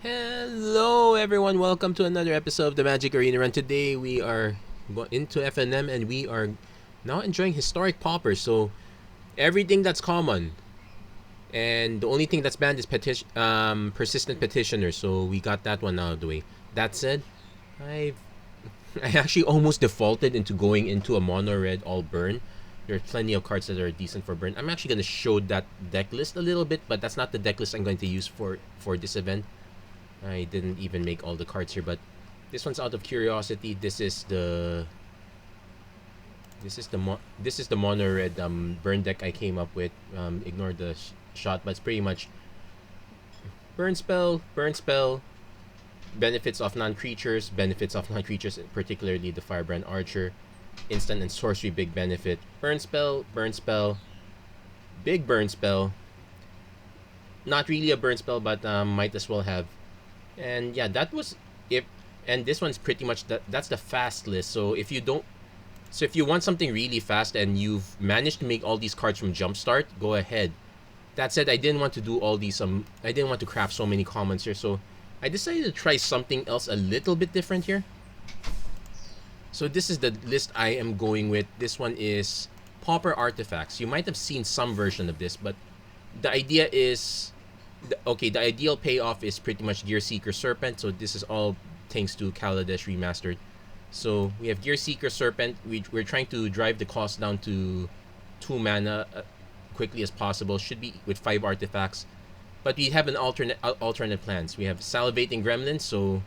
Hello everyone, welcome to another episode of the Magic Arena Run. Today we are into FNM and we are now enjoying Historic Pauper. So everything that's common and the only thing that's banned is persistent petitioner. So we got that one out of the way. That said, I actually almost defaulted into going into a mono red all burn. There are plenty of cards that are decent for burn. I'm actually going to show that deck list a little bit, but that's not the deck list I'm going to use for this event. I didn't even make all the cards here, but this one's out of curiosity. This is the mono red burn deck I came up with. Ignore the shot, but it's pretty much burn spell, benefits of non-creatures, particularly the Firebrand Archer, instant and sorcery, big benefit, burn spell, big burn spell. Not really a burn spell, but might as well have. And yeah, that was if. And this one's pretty much that's the fast list. So if you want something really fast and you've managed to make all these cards from Jumpstart, go ahead. That said, I didn't want to do all these I didn't want to craft so many commons here, so I decided to try something else a little bit different here. So this is the list I am going with. This one is Pauper Artifacts. You might have seen some version of this, but the idea is the ideal payoff is pretty much Gear Seeker Serpent. So this is all thanks to Kaladesh Remastered. So we have Gear Seeker Serpent. We're trying to drive the cost down to 2 mana quickly as possible. Should be with 5 artifacts, but we have an alternate plans. We have Salivating Gremlin. So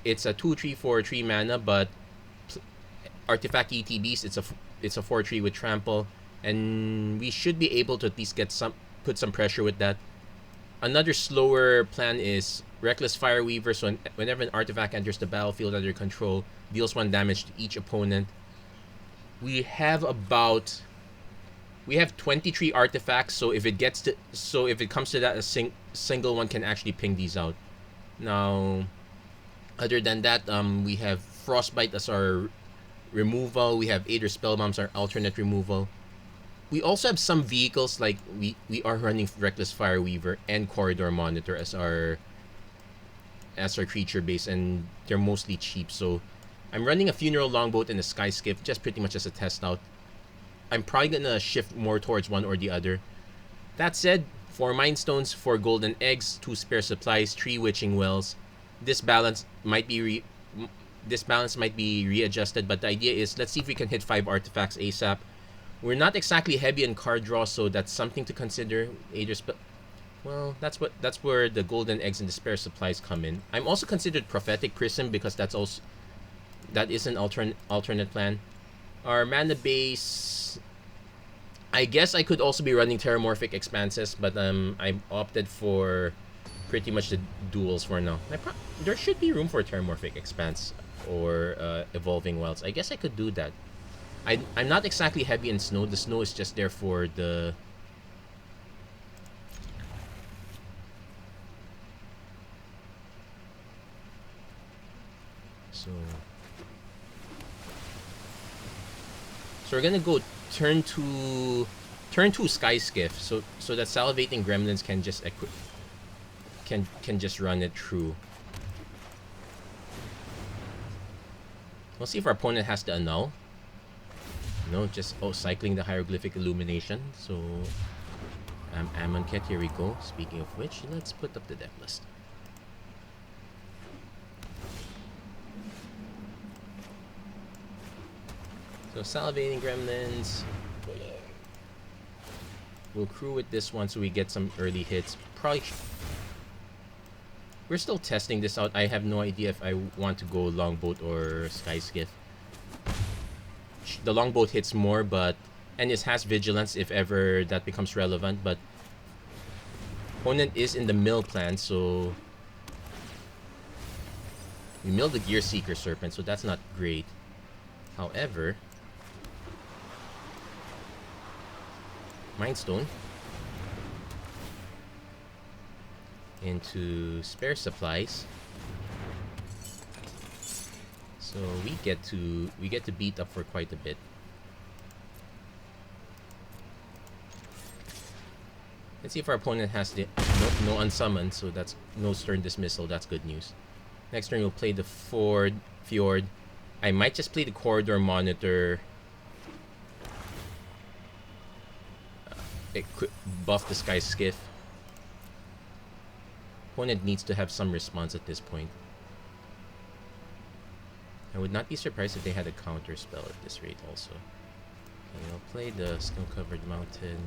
it's a 2/3 for 3 mana, but artifact ETBs. It's a 4/3 with trample, and we should be able to at least put some pressure with that. Another slower plan is Reckless Fireweaver. So whenever an artifact enters the battlefield under control, deals 1 damage to each opponent. We have 23 artifacts. So if it comes to that, a single one can actually ping these out. Now, other than that, we have Frostbite as our removal. We have Aether Spellbombs, our alternate removal. We also have some vehicles, like we are running Reckless Fireweaver and Corridor Monitor as our creature base, and they're mostly cheap. So I'm running a Funeral Longboat and a Sky Skiff, just pretty much as a test out. I'm probably gonna shift more towards one or the other. That said, 4 Mind Stones, 4 Golden Eggs, 2 Spare Supplies, 3 Witching Wells. This balance might be readjusted, but the idea is let's see if we can hit 5 artifacts ASAP. We're not exactly heavy in card draw, so that's something to consider. Well, that's where the Golden Eggs and the Spare Supplies come in. I'm also considered Prophetic Prism because that is an alternate plan. Our mana base, I guess I could also be running Terramorphic Expanses, but I opted for pretty much the duels for now. There should be room for Terramorphic Expanse or Evolving Wilds. I guess I could do that. I'm not exactly heavy in snow. The snow is just there for the... So we're gonna go turn 2 Sky Skiff, so that Salivating Gremlins can just can just run it through. We'll see if our opponent has to annul. No, just cycling the Hieroglyphic Illumination. So Amonkhet, here we go. Speaking of which, let's put up the deck list. So Salivating Gremlins. We'll crew with this one so we get some early hits. We're still testing this out. I have no idea if I want to go Longboat or Sky Skiff. The Longboat hits more, and it has Vigilance if ever that becomes relevant, but opponent is in the mill plan, so we mill the Gear Seeker Serpent, so that's not great. However, Mind Stone into Spare Supplies. So we get to beat up for quite a bit. Let's see if our opponent has the No unsummon, so that's no stern dismissal. That's good news. Next turn we'll play the Fjord. I might just play the Corridor Monitor. It could buff the Sky Skiff. Opponent needs to have some response at this point. I would not be surprised if they had a counter spell at this rate also. Okay, I'll play the Snow-Covered Mountain.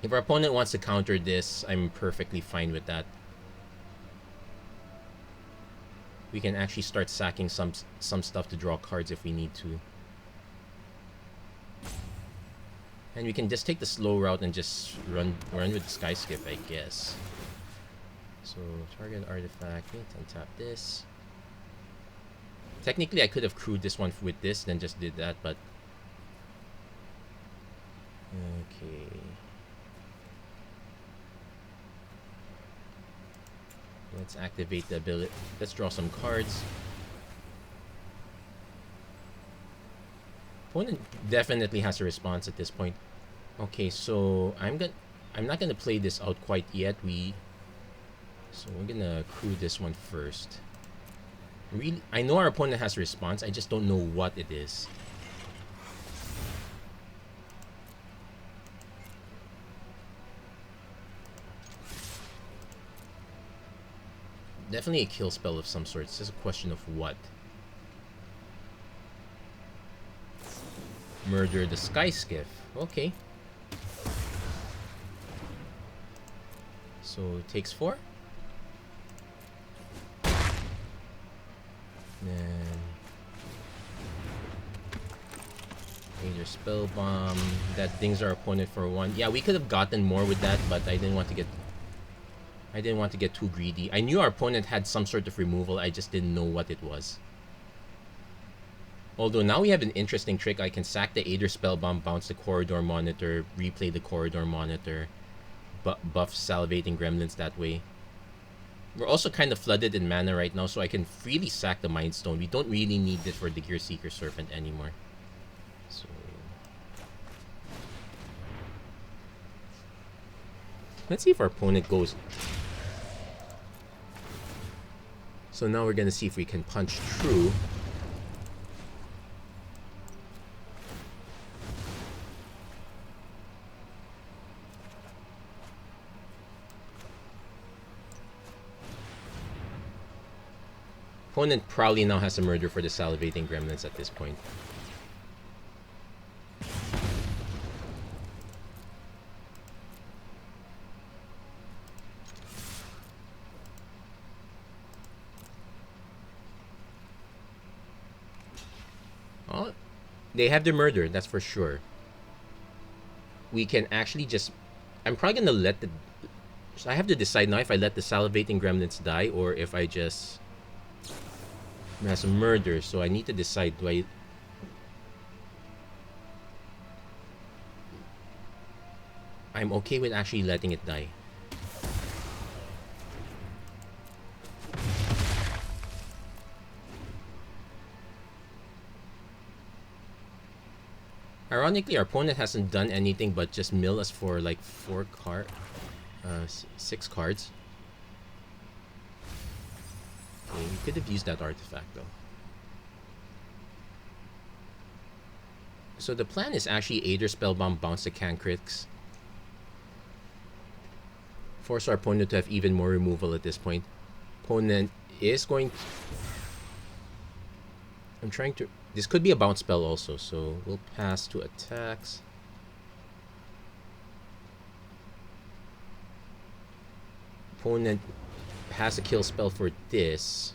If our opponent wants to counter this, I'm perfectly fine with that. We can actually start sacking some stuff to draw cards if we need to. And we can just take the slow route and just run with the Sky Skip, I guess. So, target artifact, untap this. Technically, I could have crewed this one with this, then just did that, but... Okay... Let's activate the ability. Let's draw some cards. Opponent definitely has a response at this point. Okay, so I'm not gonna play this out quite yet. So we're gonna crew this one first. Really, I know our opponent has a response. I just don't know what it is. Definitely a kill spell of some sort. It's just a question of what. Murder the Sky Skiff. Okay. So it takes 4. Then Aether Spell Bomb. That dings our opponent for 1. Yeah, we could have gotten more with that, but I didn't want to get too greedy. I knew our opponent had some sort of removal, I just didn't know what it was. Although now we have an interesting trick. I can sack the Aether Spellbomb, bounce the Corridor Monitor, replay the Corridor Monitor, buff Salivating Gremlins that way. We're also kind of flooded in mana right now, so I can freely sack the Mind Stone. We don't really need it for the Gear Seeker Serpent anymore. So... let's see if our opponent goes... So now we're gonna see if we can punch through. Opponent probably now has a murder for the Salivating Gremlins at this point. Oh, they have the murder, that's for sure. We can actually just... I'm probably gonna let the... So I have to decide now if I let the Salivating Gremlins die or if I just... It has a murder, so I need to decide, do I... I'm okay with actually letting it die. Ironically, our opponent hasn't done anything but just mill us for like 6 cards. Okay, we could have used that artifact though. So the plan is actually Aether Spellbomb, bounce the Cancrix. Force our opponent to have even more removal at this point. Opponent is going to... I'm trying to... This could be a bounce spell also, so we'll pass to attacks. Opponent has a kill spell for this,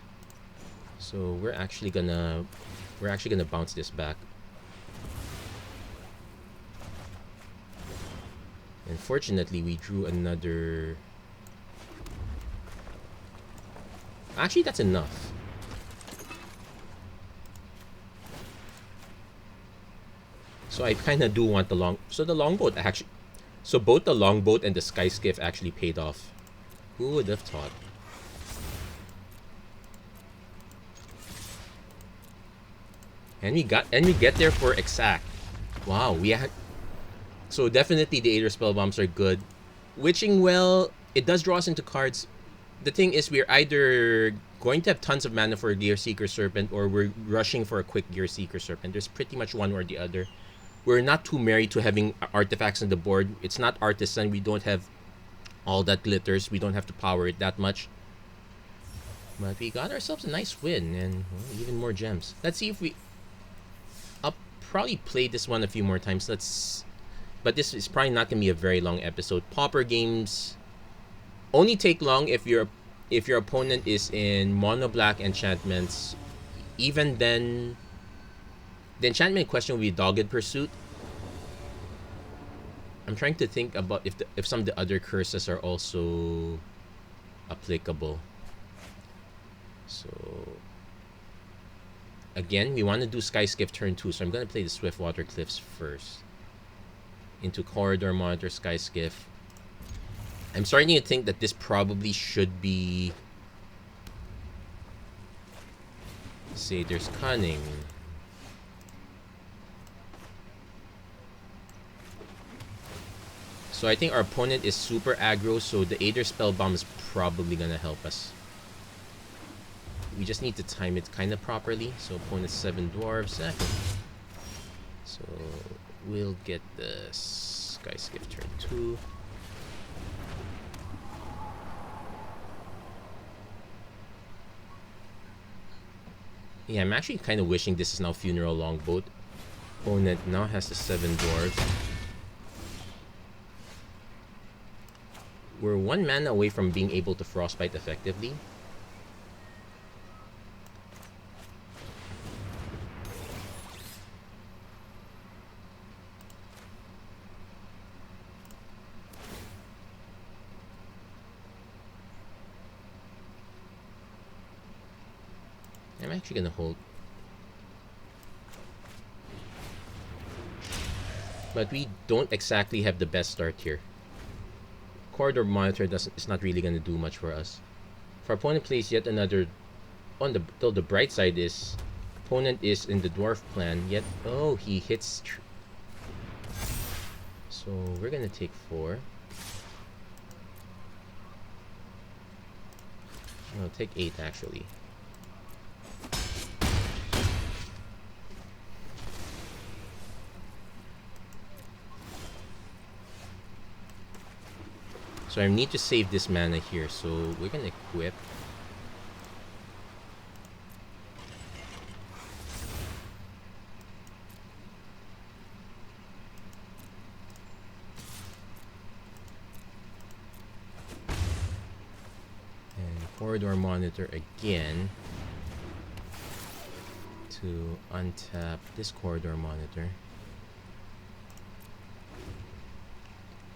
so we're actually gonna bounce this back. Unfortunately, we drew another... Actually, that's enough. So I kind of do want the long... So the longboat actually... So both the longboat and the Sky Skiff actually paid off. Who would have thought? And we get there for exact. Wow, we had. So definitely the Aether spell bombs are good. Witching Well, it does draw us into cards. The thing is, we're either going to have tons of mana for Gear Seeker Serpent, or we're rushing for a quick Gear Seeker Serpent. There's pretty much one or the other. We're not too married to having artifacts on the board. It's not Artisan. We don't have all that glitters. We don't have to power it that much. But we got ourselves a nice win, and well, even more gems. Let's see if we... I'll probably play this one a few more times. But this is probably not going to be a very long episode. Pauper games only take long if your opponent is in mono black enchantments. Even then, the enchantment question will be Dogged Pursuit. I'm trying to think about if some of the other curses are also applicable. So again, we want to do Sky Skiff turn 2, so I'm going to play the Swiftwater Cliffs first. Into Corridor Monitor, Sky Skiff. I'm starting to think that this probably should be... Say there's Cunning. So I think our opponent is super aggro, so the Aether Spell Bomb is probably gonna help us. We just need to time it kind of properly. So opponent's 7 dwarves. So we'll get the Sky Skiff turn 2. Yeah, I'm actually kind of wishing this is now Funeral Longboat. Opponent now has the 7 dwarves. We're 1 mana away from being able to Frostbite effectively. I'm actually gonna hold. But we don't exactly have the best start here. Corridor Monitor is not really gonna do much for us. If our opponent plays yet another, though the bright side is, opponent is in the dwarf plan. Yet he hits. So we're gonna take 4. No, take 8 actually. So I need to save this mana here, so we're gonna equip. And Corridor Monitor again to untap this Corridor Monitor.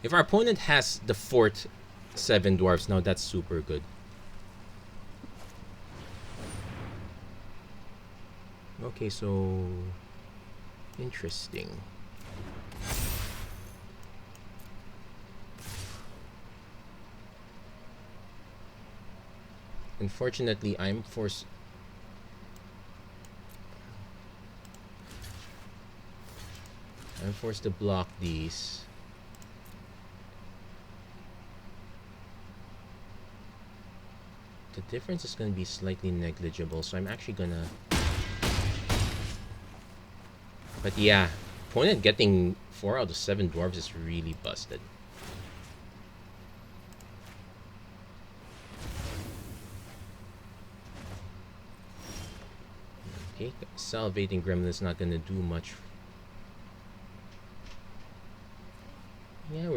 If our opponent has the 4th 7 dwarves, now that's super good. Okay, so interesting. Unfortunately, I'm forced to block these. The difference is going to be slightly negligible, so I'm actually gonna... But yeah, opponent getting 4 out of 7 dwarves is really busted. Okay, Salivating Gremlin is not gonna do much. Yeah,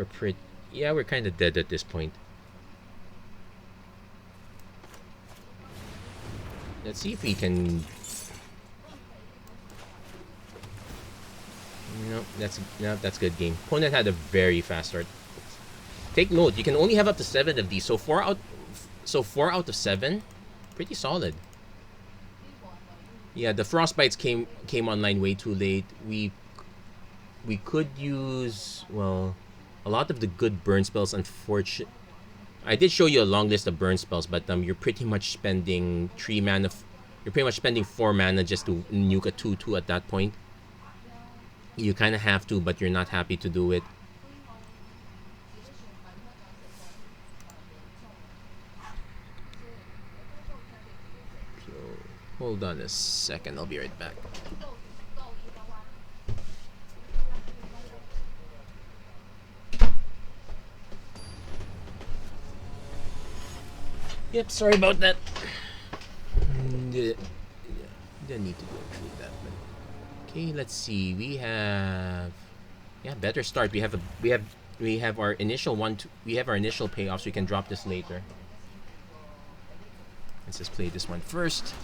we're kind of dead at this point. Let's see if we can... No, that's good game. Opponent had a very fast start. Take note, you can only have up to 7 of these, so 4 out of 7, pretty solid. Yeah, the Frostbites came online way too late. We could use, well, a lot of the good burn spells, I did show you a long list of burn spells, but you're pretty much spending 3 mana. You're pretty much spending 4 mana just to nuke a 2/2 at that point. You kind of have to, but you're not happy to do it. So, hold on a second, I'll be right back. Yep, sorry about that. Didn't need to go through that. But okay, let's see. We have better start. We have our initial we have our initial payoffs. We can drop this later. Let's just play this one first.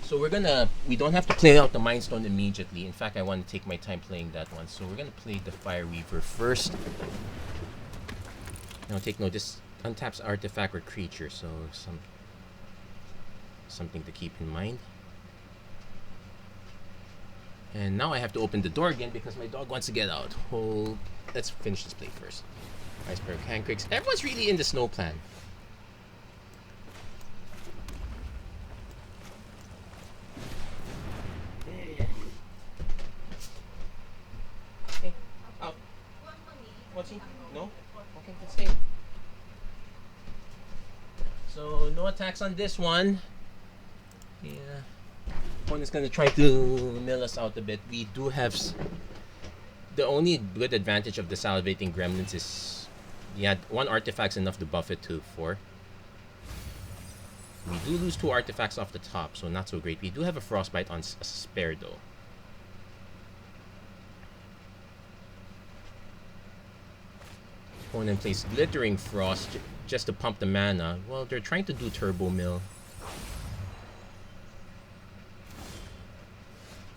So we don't have to play out the Mind Stone immediately. In fact, I want to take my time playing that one. So we're gonna play the Fire Weaver first. Now take note, this untaps artifact or creature, so something to keep in mind. And now I have to open the door again because my dog wants to get out. Let's finish this play first. Iceberg Handcrakes. Everyone's really in the snow plan. What's he? No? Okay, let's stay. So, no attacks on this one. Yeah. Opponent's gonna try to mill us out a bit. We do have... The only good advantage of the Salivating Gremlins is... Yeah, 1 artifact's enough to buff it to 4. We do lose 2 artifacts off the top, so not so great. We do have a Frostbite on a spare, though. Opponent plays Glittering Frost just to pump the mana. Well, they're trying to do Turbo Mill.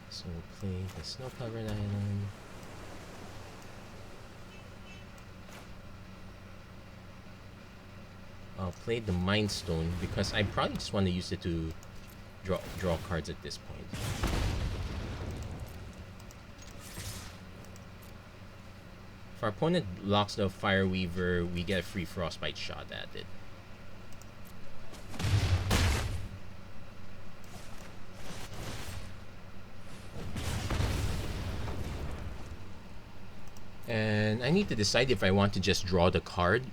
So we'll play the Snow-Covered Island. I'll play the Mind Stone because I probably just want to use it to draw cards at this point. If our opponent blocks the Fire Weaver, we get a free Frostbite shot at it. And I need to decide if I want to just draw the card.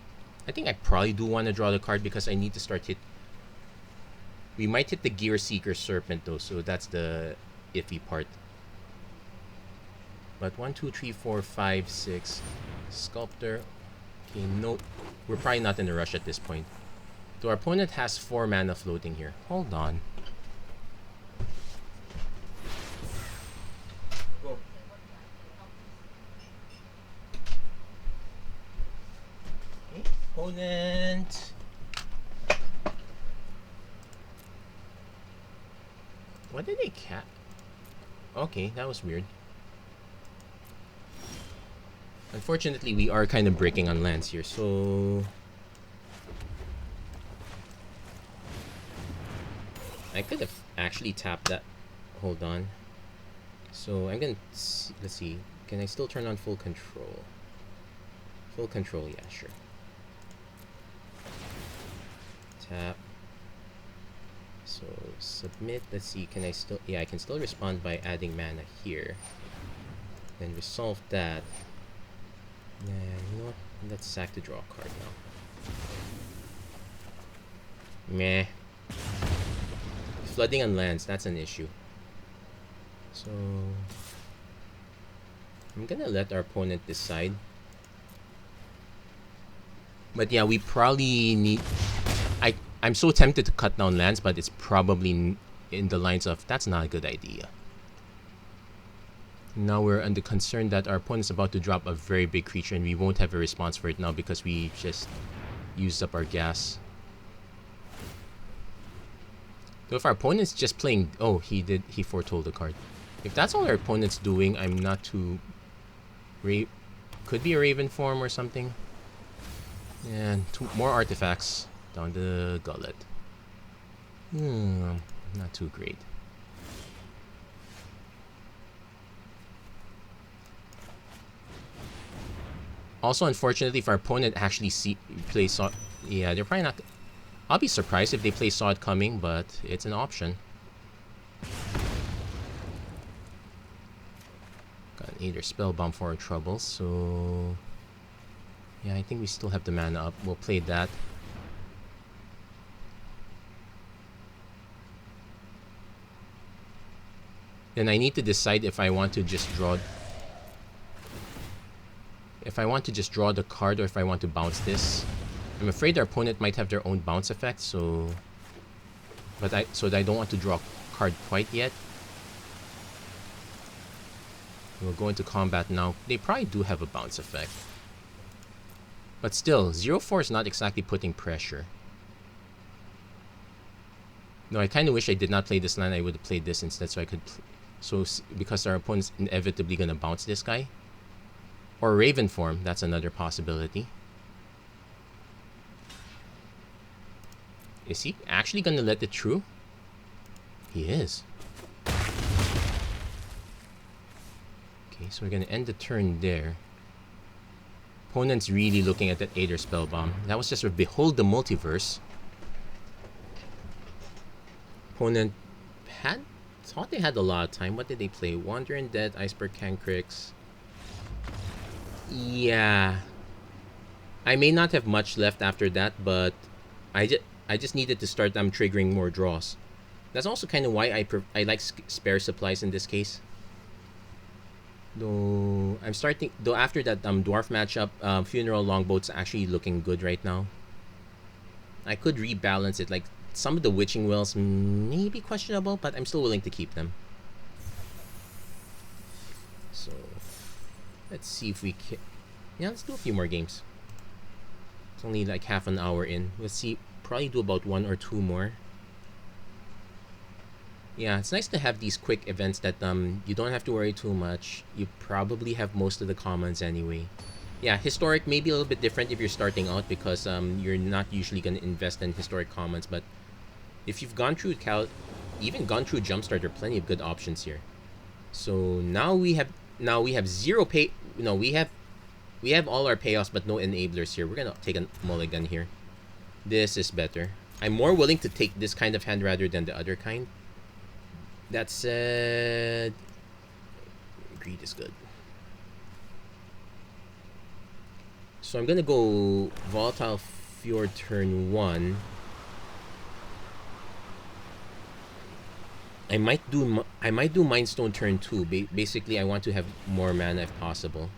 I think I probably do want to draw the card because I need to start hit. We might hit the Gear Seeker Serpent though, so that's the iffy part. But 1, 2, 3, 4, 5, 6. Sculptor. Okay, no. We're probably not in a rush at this point. So our opponent has 4 mana floating here. Hold on. Go. Okay. Opponent. What did they cap? Okay, that was weird. Unfortunately, we are kind of breaking on lands here, so... I could have actually tapped that. Hold on. So, I'm gonna... Let's see. Can I still turn on full control? Full control, yeah, sure. Tap. So, submit. Let's see. Can I still... Yeah, I can still respond by adding mana here. Then resolve that. Yeah, you know what? Let's sack to draw a card now. Meh. Flooding on lands, that's an issue. So... I'm gonna let our opponent decide. But yeah, we probably need... I'm so tempted to cut down lands, but it's probably in the lines of, that's not a good idea. Now we're under concern that our opponent's about to drop a very big creature and we won't have a response for it now because we just used up our gas. So if our opponent's just playing... Oh, he foretold the card. If that's all our opponent's doing, I'm not too... Could be a Raven form or something. And 2 more artifacts down the gullet. Not too great. Also, unfortunately, if our opponent actually plays saw, yeah, they're probably not. I'll be surprised if they saw it coming, but it's an option. Got an Aether Spellbomb for our troubles, so yeah, I think we still have the mana up. We'll play that. Then I need to decide if I want to just draw. If I want to just draw the card or if I want to bounce this. I'm afraid our opponent might have their own bounce effect, so I don't want to draw a card quite yet. We'll go into combat now. They probably do have a bounce effect. But still, 0-4 is not exactly putting pressure. No, I kind of wish I did not play this land. I would have played this instead so I could... because our opponent's inevitably going to bounce this guy. Or Raven form, that's another possibility. Is he actually going to let it through? He is. Okay, so we're going to end the turn there. Opponent's really looking at that Aether Spellbomb. That was just a Behold the Multiverse. Opponent thought they had a lot of time. What did they play? Wandering Dead, Iceberg Cancrix. Yeah. I may not have much left after that, but I just needed to start triggering more draws. That's also kind of why I like spare supplies in this case. Though after that dwarf matchup, Funeral Longboat's actually looking good right now. I could rebalance it. Like some of the Witching Wells may be questionable, but I'm still willing to keep them. So let's see if we can. Yeah, let's do a few more games. It's only like half an hour in. Let's see. Probably do about 1 or 2 more. Yeah, it's nice to have these quick events that you don't have to worry too much. You probably have most of the commons anyway. Yeah, Historic may be a little bit different if you're starting out because you're not usually going to invest in Historic commons. But if you've gone through even gone through Jumpstart, there are plenty of good options here. So now we have zero pay. No, we have all our payoffs, but no enablers here. We're gonna take a mulligan here. This is better. I'm more willing to take this kind of hand rather than the other kind. That said, greed is good. So I'm gonna go Volatile Fjord turn 1. I might do Mindstone turn 2. Basically, I want to have more mana if possible.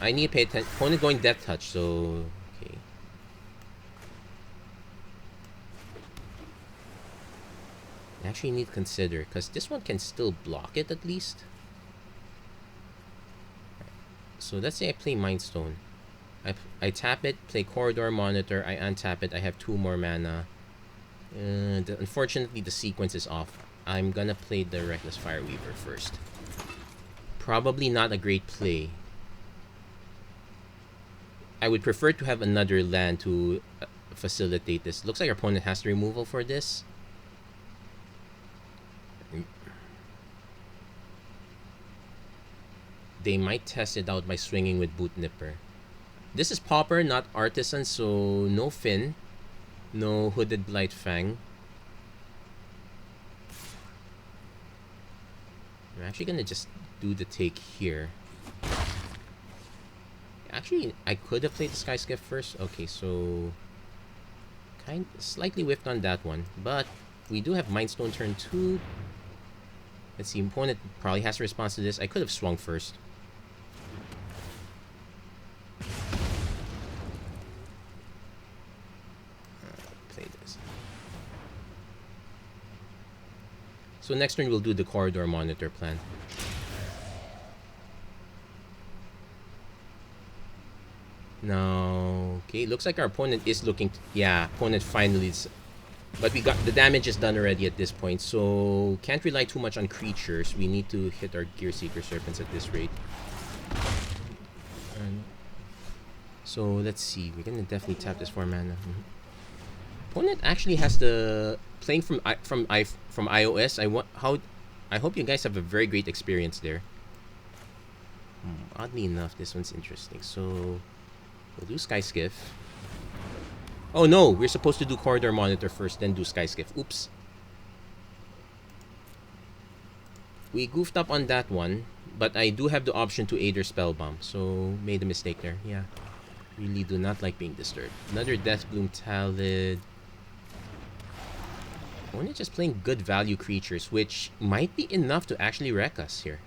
I need to pay attention. Opponent going Death Touch, so okay. I actually need to consider because this one can still block it at least. So let's say I play Mindstone. I tap it, play Corridor Monitor, I untap it, I have 2 more mana. Unfortunately, the sequence is off. I'm gonna play the Reckless Fireweaver first. Probably not a great play. I would prefer to have another land to facilitate this. Looks like our opponent has the removal for this. They might test it out by swinging with Boot Nipper. This is Pauper, not Artisan, so no Fin. No Hooded Blightfang. I'm actually gonna just do the take here. Actually, I could have played the Sky Skiff first. Okay, so slightly whiffed on that one, but we do have Mindstone turn 2. Let's see, opponent probably has a response to this. I could have swung first. Play this. So next turn we'll do the Corridor Monitor plan. No. Okay, looks like our opponent is looking... yeah, opponent finally is... but we got... the damage is done already at this point, so... can't rely too much on creatures. We need to hit our Gear Seeker Serpents at this rate. So, let's see. We're gonna definitely tap this for mana. Opponent actually has the... playing from iOS. I hope you guys have a very great experience there. Oddly enough, this one's interesting. So we'll do Sky Skiff. Oh no, we're supposed to do Corridor Monitor first, then do Sky Skiff. Oops. We goofed up on that one, but I do have the option to Aid or Spellbomb, so made a mistake there. Yeah, really do not like being disturbed. Another Deathbloom Talid. Only just playing good value creatures, which might be enough to actually wreck us here.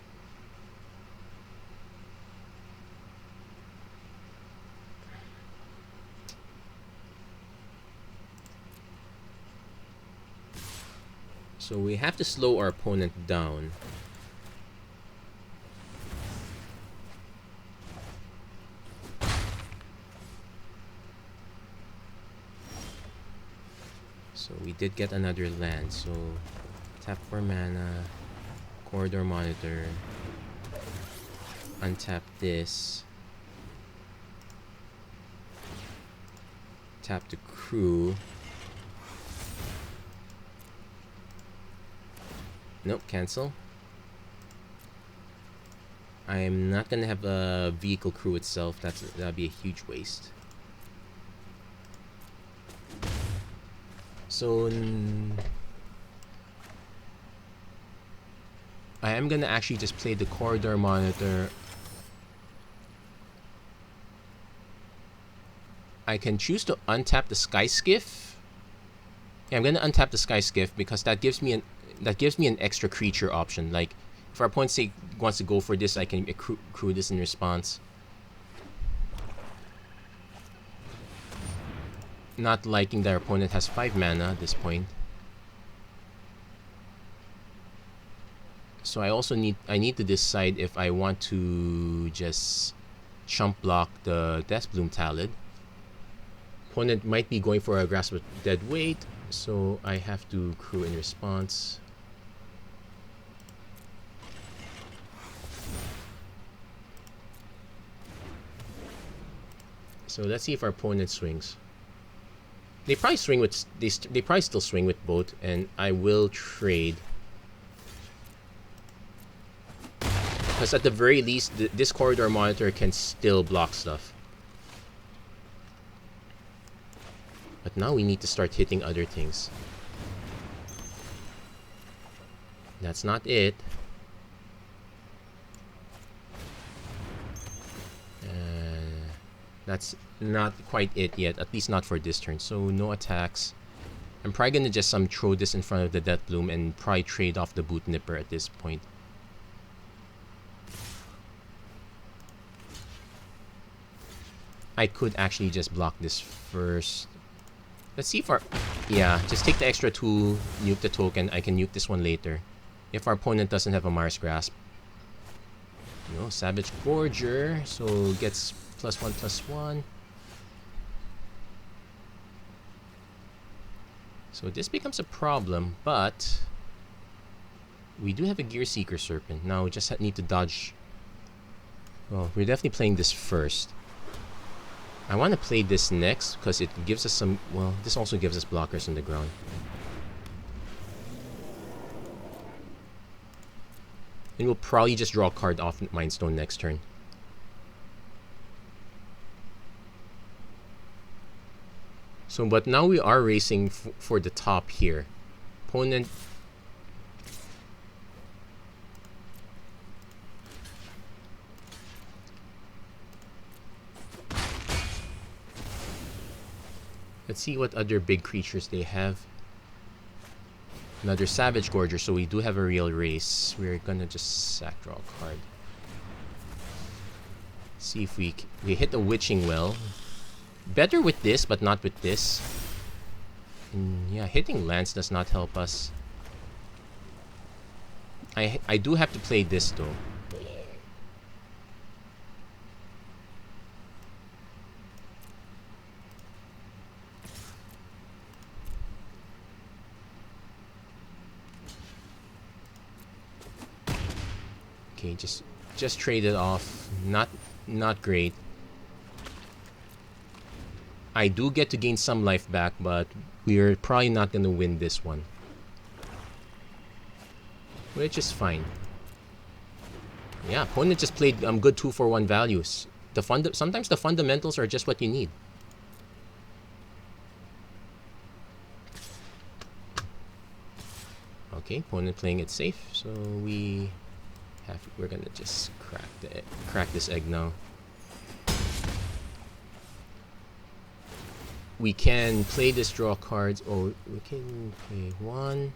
So we have to slow our opponent down. So we did get another land, so tap for mana, Corridor Monitor, untap this, tap the crew. Nope, cancel. I'm not gonna have a vehicle crew itself. That'd be a huge waste. So I am gonna actually just play the Corridor Monitor. I can choose to untap the Sky Skiff. Yeah, I'm gonna untap the Sky Skiff because that gives me an extra creature option. Like if our opponent wants to go for this, I can accrue this in response. Not liking that our opponent has 5 mana at this point. So I need to decide if I want to just chump block the Deathbloom Talid. Opponent might be going for a Grasp of Dead Weight, so I have to crew in response. So let's see if our opponent swings. They probably swing with they probably still swing with both, and I will trade. Because at the very least, this Corridor Monitor can still block stuff. But now we need to start hitting other things. That's not it. That's not quite it yet, at least not for this turn. So no attacks. I'm probably gonna just throw this in front of the Deathbloom and probably trade off the Boot Nipper at this point. I could actually just block this first. Let's see if our... Yeah, just take the extra 2, nuke the token. I can nuke this one later. If our opponent doesn't have a Mars Grasp. No, Savage Gorger. So gets +1/+1. So this becomes a problem, but we do have a Gear Seeker Serpent. Now we just need to dodge. Well, we're definitely playing this first. I want to play this next because it gives us some... Well, this also gives us blockers on the ground. And we'll probably just draw a card off Mindstone next turn. So, but now we are racing for the top here. Opponent... Let's see what other big creatures they have. Another Savage Gorger, so we do have a real race. We're gonna just sack draw a card. See if we hit a Witching Well. Better with this, but not with this. And yeah, hitting lands does not help us. I do have to play this though. Okay, just trade it off. Not great. I do get to gain some life back, but we're probably not gonna win this one. Which is fine. Yeah, opponent just played good 2-for-1 values. Sometimes the fundamentals are just what you need. Okay, opponent playing it safe, so we're gonna just crack this egg now. We can play this draw cards. Oh, we can play one.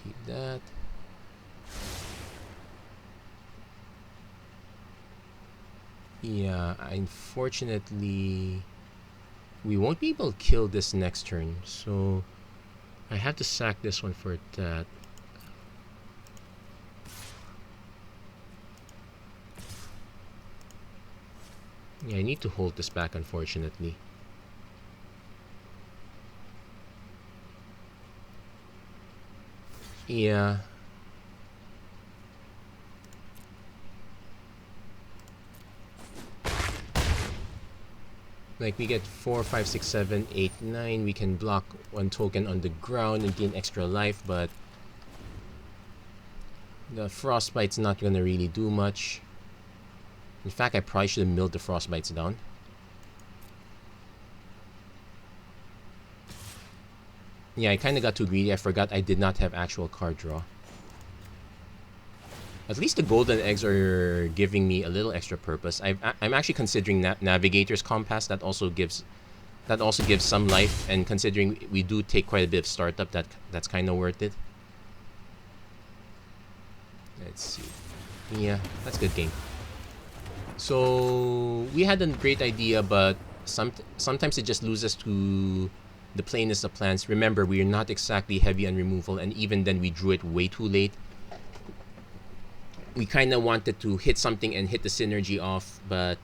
Keep that. Yeah, unfortunately, we won't be able to kill this next turn, so I have to sack this one for that. Yeah, I need to hold this back, unfortunately. Yeah. Like, we get 4, 5, 6, 7, 8, 9. We can block one token on the ground and gain extra life, but the Frostbite's not going to really do much. In fact, I probably should have milled the Frostbites down. Yeah, I kind of got too greedy. I forgot I did not have actual card draw. At least the golden eggs are giving me a little extra purpose. I'm actually considering Navigator's Compass. That also gives some life, and considering we do take quite a bit of startup, that's kind of worth it. Let's see. Yeah, that's a good game. So we had a great idea, but sometimes it just loses to the plainness of plans. Remember, we are not exactly heavy on removal, and even then we drew it way too late. We kind of wanted to hit something and hit the synergy off, but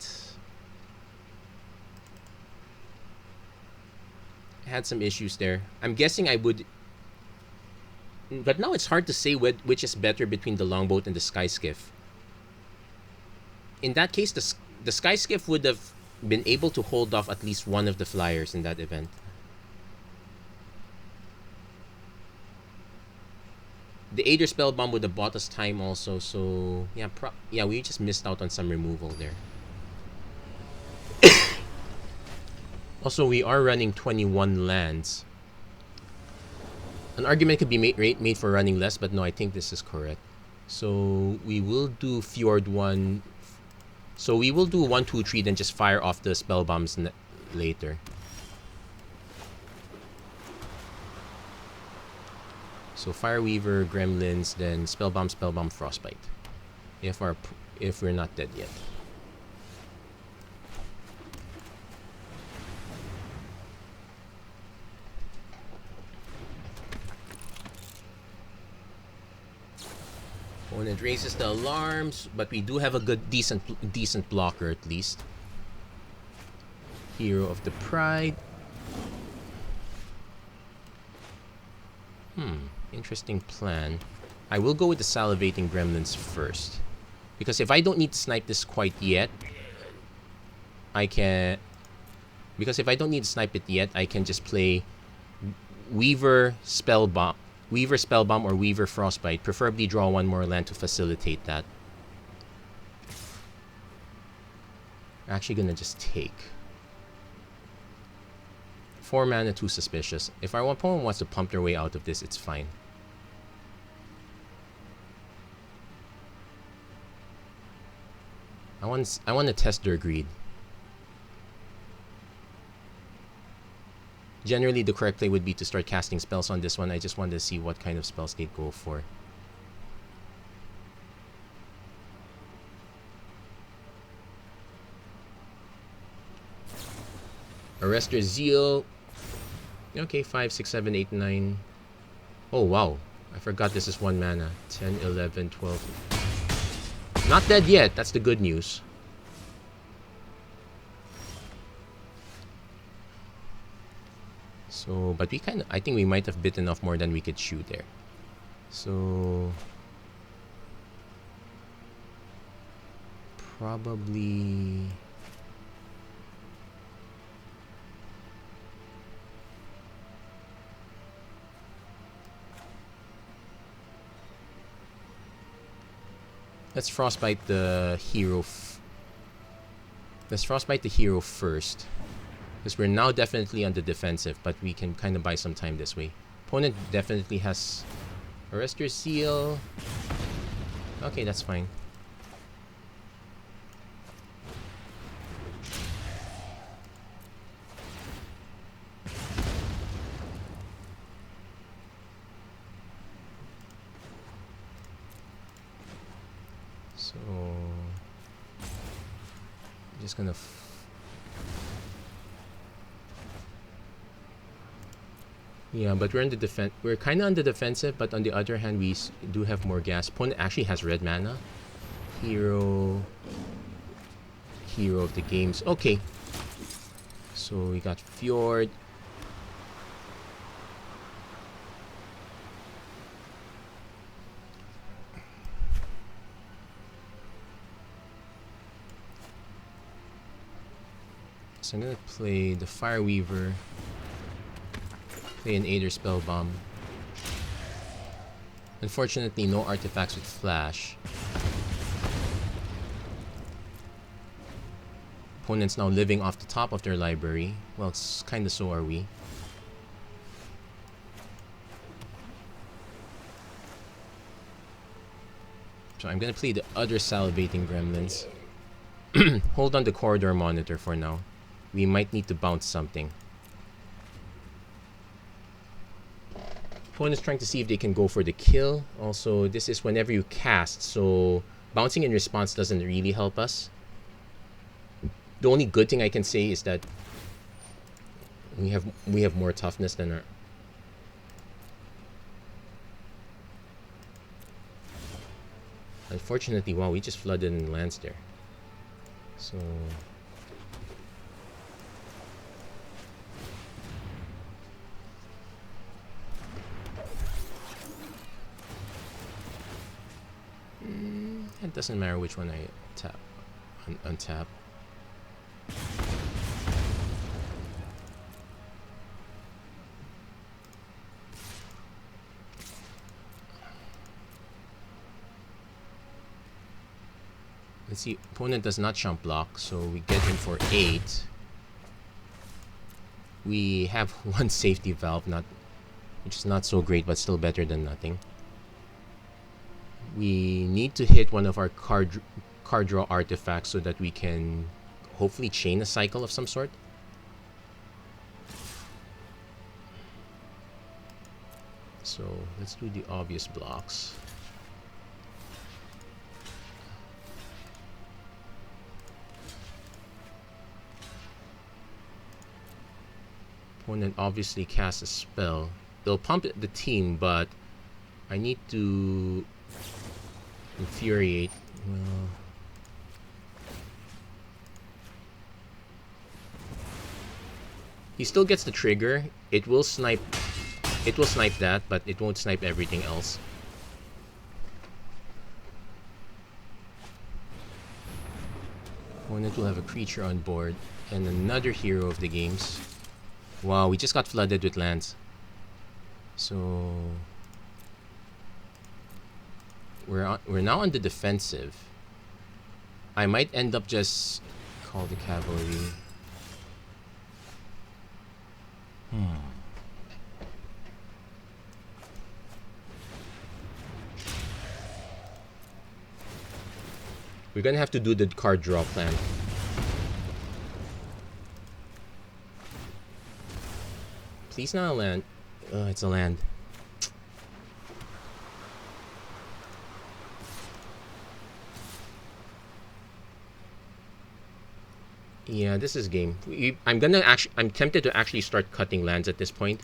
I had some issues there. I'm guessing I would, but now it's hard to say which is better between the longboat and the sky skiff. In that case, the sky skiff would have been able to hold off at least one of the flyers in that event. The Aether Spellbomb would have bought us time also, so yeah, we just missed out on some removal there. Also, we are running 21 lands. An argument could be made for running less, but no, I think this is correct. So we will do Fjord 1. So we will do 1, 2, 3, then just fire off the Spellbombs later. So Fireweaver, Gremlins, then Spellbomb, Spellbomb, Frostbite. If we're not dead yet. Opponent raises the alarms, but we do have a good, decent blocker at least. Hero of the Pride. Interesting plan. I will go with the Salivating Gremlins first, because if I don't need to snipe this quite yet, I can. Because if I don't need to snipe it yet, I can just play Weaver Spellbomb, or Weaver Frostbite. Preferably draw one more land to facilitate that. I'm actually gonna just take 4 mana, too suspicious. If our opponent wants to pump their way out of this, it's fine. I want to test their greed. Generally, the correct play would be to start casting spells on this one. I just wanted to see what kind of spells they'd go for. Arrestor Zeal. Okay, 5, 6, 7, 8, 9. Oh, wow. I forgot this is 1 mana. 10, 11, 12. Not dead yet. That's the good news. So, but I think we might have bitten off more than we could chew there. So, Probably... Let's frostbite the hero. Let's frostbite the hero first, because we're now definitely on the defensive, but we can kind of buy some time this way. Opponent definitely has Arrest Your Seal. Okay, that's fine. So just gonna yeah, but we're in the defense. We're kind of on the defensive, but on the other hand, we do have more gas. Opponent actually has red mana. Hero of the games. Okay, so we got Fjord. So I'm gonna play the Fireweaver, play an Aether Spellbomb. Unfortunately, no artifacts with flash. Opponent's now living off the top of their library. Well, it's kinda so are we. So I'm gonna play the other Salivating Gremlins. Hold on the Corridor Monitor for now. We might need to bounce something. Opponent's trying to see if they can go for the kill. Also, this is whenever you cast, so bouncing in response doesn't really help us. The only good thing I can say is that we have more toughness than our... Unfortunately, wow, we just flooded in lands there. So... it doesn't matter which one I tap, untap. Let's see, opponent does not chump block, so we get him for 8. We have one safety valve, which is not so great, but still better than nothing. We need to hit one of our card draw artifacts so that we can hopefully chain a cycle of some sort. So let's do the obvious blocks. Opponent obviously casts a spell. They'll pump the team, but I need to Infuriate. Well, he still gets the trigger. It will snipe that, but it won't snipe everything else. Opponent will have a creature on board and another hero of the games. Wow, we just got flooded with lands. So we're now on the defensive. I might end up just call the cavalry. We're gonna have to do the card draw plan. Please not a land. It's a land. Yeah, this is game. I'm tempted to actually start cutting lands at this point.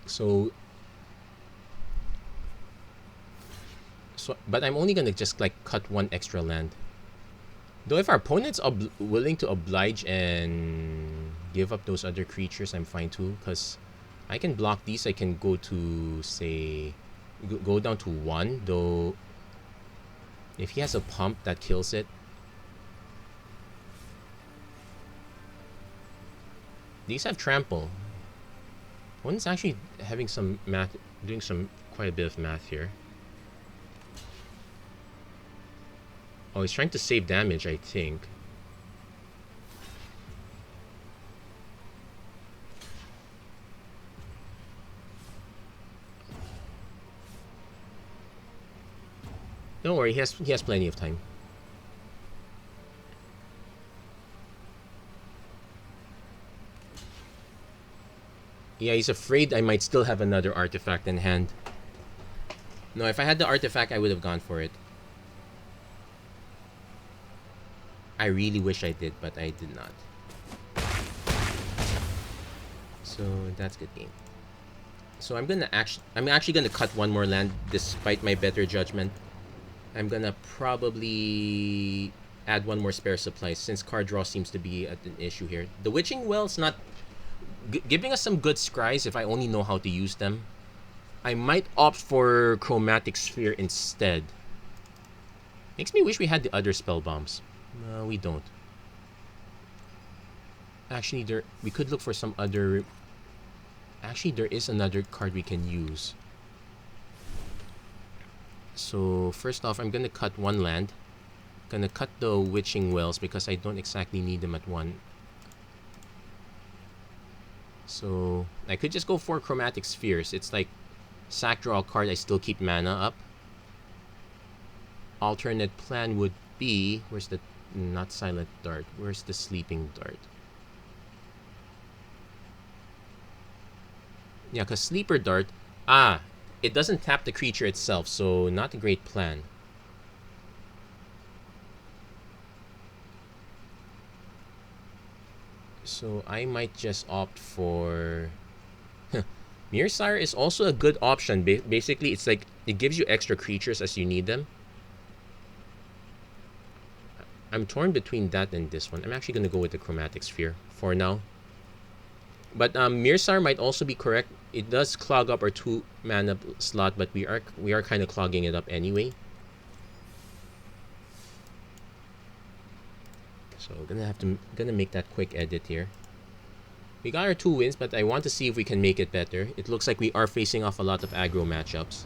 So, but I'm only gonna just like cut one extra land. Though if our opponent's willing to oblige and give up those other creatures, I'm fine too, because I can block these. I can go to, say, go down to 1, though if he has a pump, that kills it. These have trample. One's actually having some math, doing quite a bit of math here. Oh, he's trying to save damage, I think. Don't worry, he has plenty of time. Yeah, he's afraid I might still have another artifact in hand. No, if I had the artifact, I would have gone for it. I really wish I did, but I did not. So that's good game. So I'm actually gonna cut one more land despite my better judgment. I'm gonna probably add one more spare supply since card draw seems to be an issue here. The Witching Well's not giving us some good scries if I only know how to use them. I might opt for Chromatic Sphere instead. Makes me wish we had the other spell bombs. No, we don't. Actually, we could look for some other... Actually, there is another card we can use. So, first off, I'm gonna cut one land. Gonna cut the Witching Wells because I don't exactly need them at 1. So, I could just go for Chromatic Spheres. It's like, sack draw a card, I still keep mana up. Alternate plan would be... Where's the... Not Silent Dart. Where's the Sleeping Dart? Yeah, because Sleeper Dart... it doesn't tap the creature itself, so not a great plan. So I might just opt for... Mirsire is also a good option. Basically, it's like, it gives you extra creatures as you need them. I'm torn between that and this one. I'm actually going to go with the Chromatic Sphere for now. But Mirsire might also be correct. It does clog up our 2 mana slot, but we are kind of clogging it up anyway. So gonna make that quick edit here. We got our 2 wins, but I want to see if we can make it better. It looks like we are facing off a lot of aggro matchups.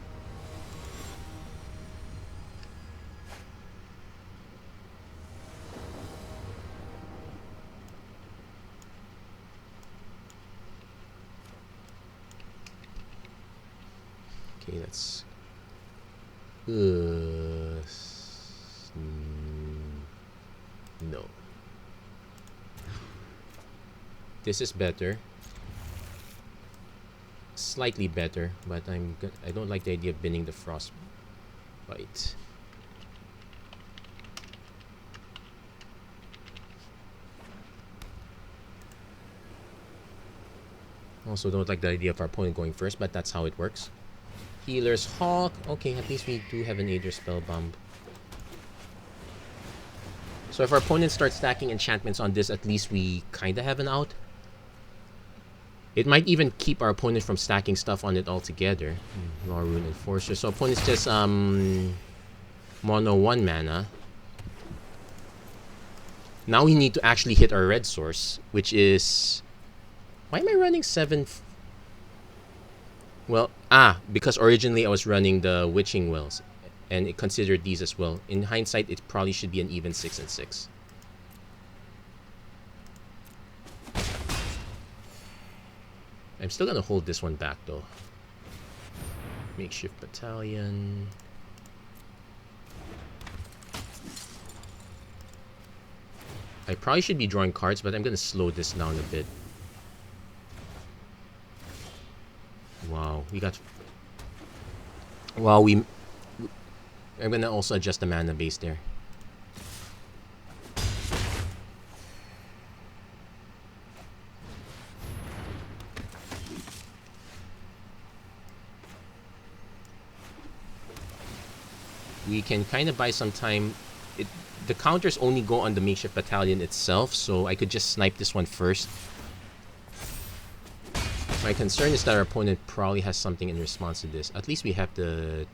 Okay, let's... no. This is better. Slightly better, but I don't like the idea of binning the Frostbite. Also don't like the idea of our opponent going first, but that's how it works. Healer's Hawk. Okay, at least we do have an Aether Spellbomb. So if our opponent starts stacking enchantments on this, at least we kinda have an out. It might even keep our opponent from stacking stuff on it altogether. Law Rune Enforcer. So opponent's just mono 1 mana. Now we need to actually hit our red source, which is... Why am I running 7? Well, because originally I was running the Witching Wells, and it considered these as well. In hindsight, it probably should be an even 6 and 6. I'm still gonna hold this one back though. Makeshift Battalion. I probably should be drawing cards, but I'm gonna slow this down a bit. Wow, we got... Wow, I'm gonna also adjust the mana base there. We can kind of buy some time. The counters only go on the Makeshift Battalion itself, so I could just snipe this one first. My concern is that our opponent probably has something in response to this. At least we have the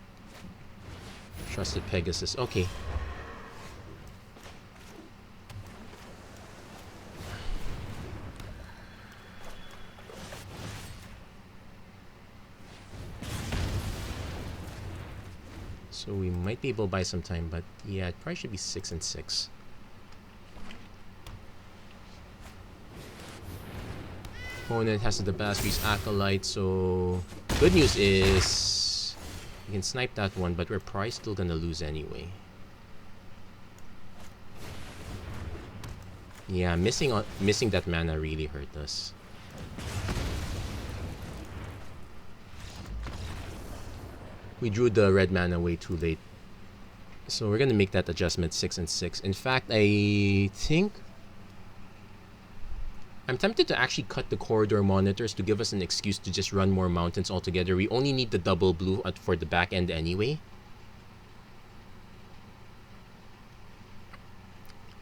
Trusted Pegasus. Okay. So we might be able to buy some time, but yeah, it probably should be 6 and 6. Opponent has the Bastri's Acolyte, so good news is we can snipe that one, but we're probably still gonna lose anyway. Yeah, missing that mana really hurt us. We drew the red mana way too late. So we're gonna make that adjustment 6 and 6. In fact, I think I'm tempted to actually cut the corridor monitors to give us an excuse to just run more mountains altogether. We only need the double blue for the back end anyway.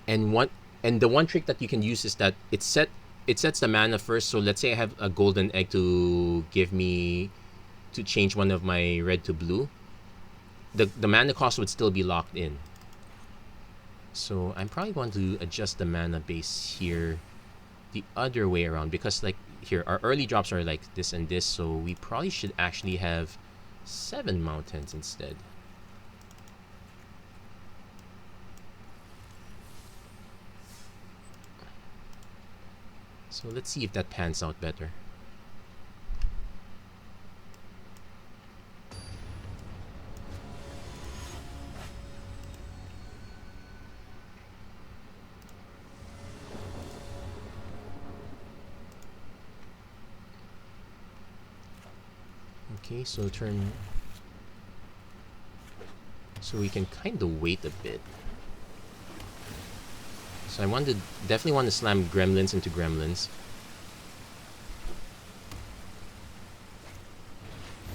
And the one trick that you can use is that it sets the mana first. So let's say I have a golden egg to give me to change one of my red to blue. The mana cost would still be locked in. So I'm probably going to adjust the mana base here the other way around, because like here our early drops are like this and this, so we probably should actually have 7 mountains instead. So let's see if that pans out better. Okay, so turn... So we can kind of wait a bit. So definitely want to slam gremlins into gremlins.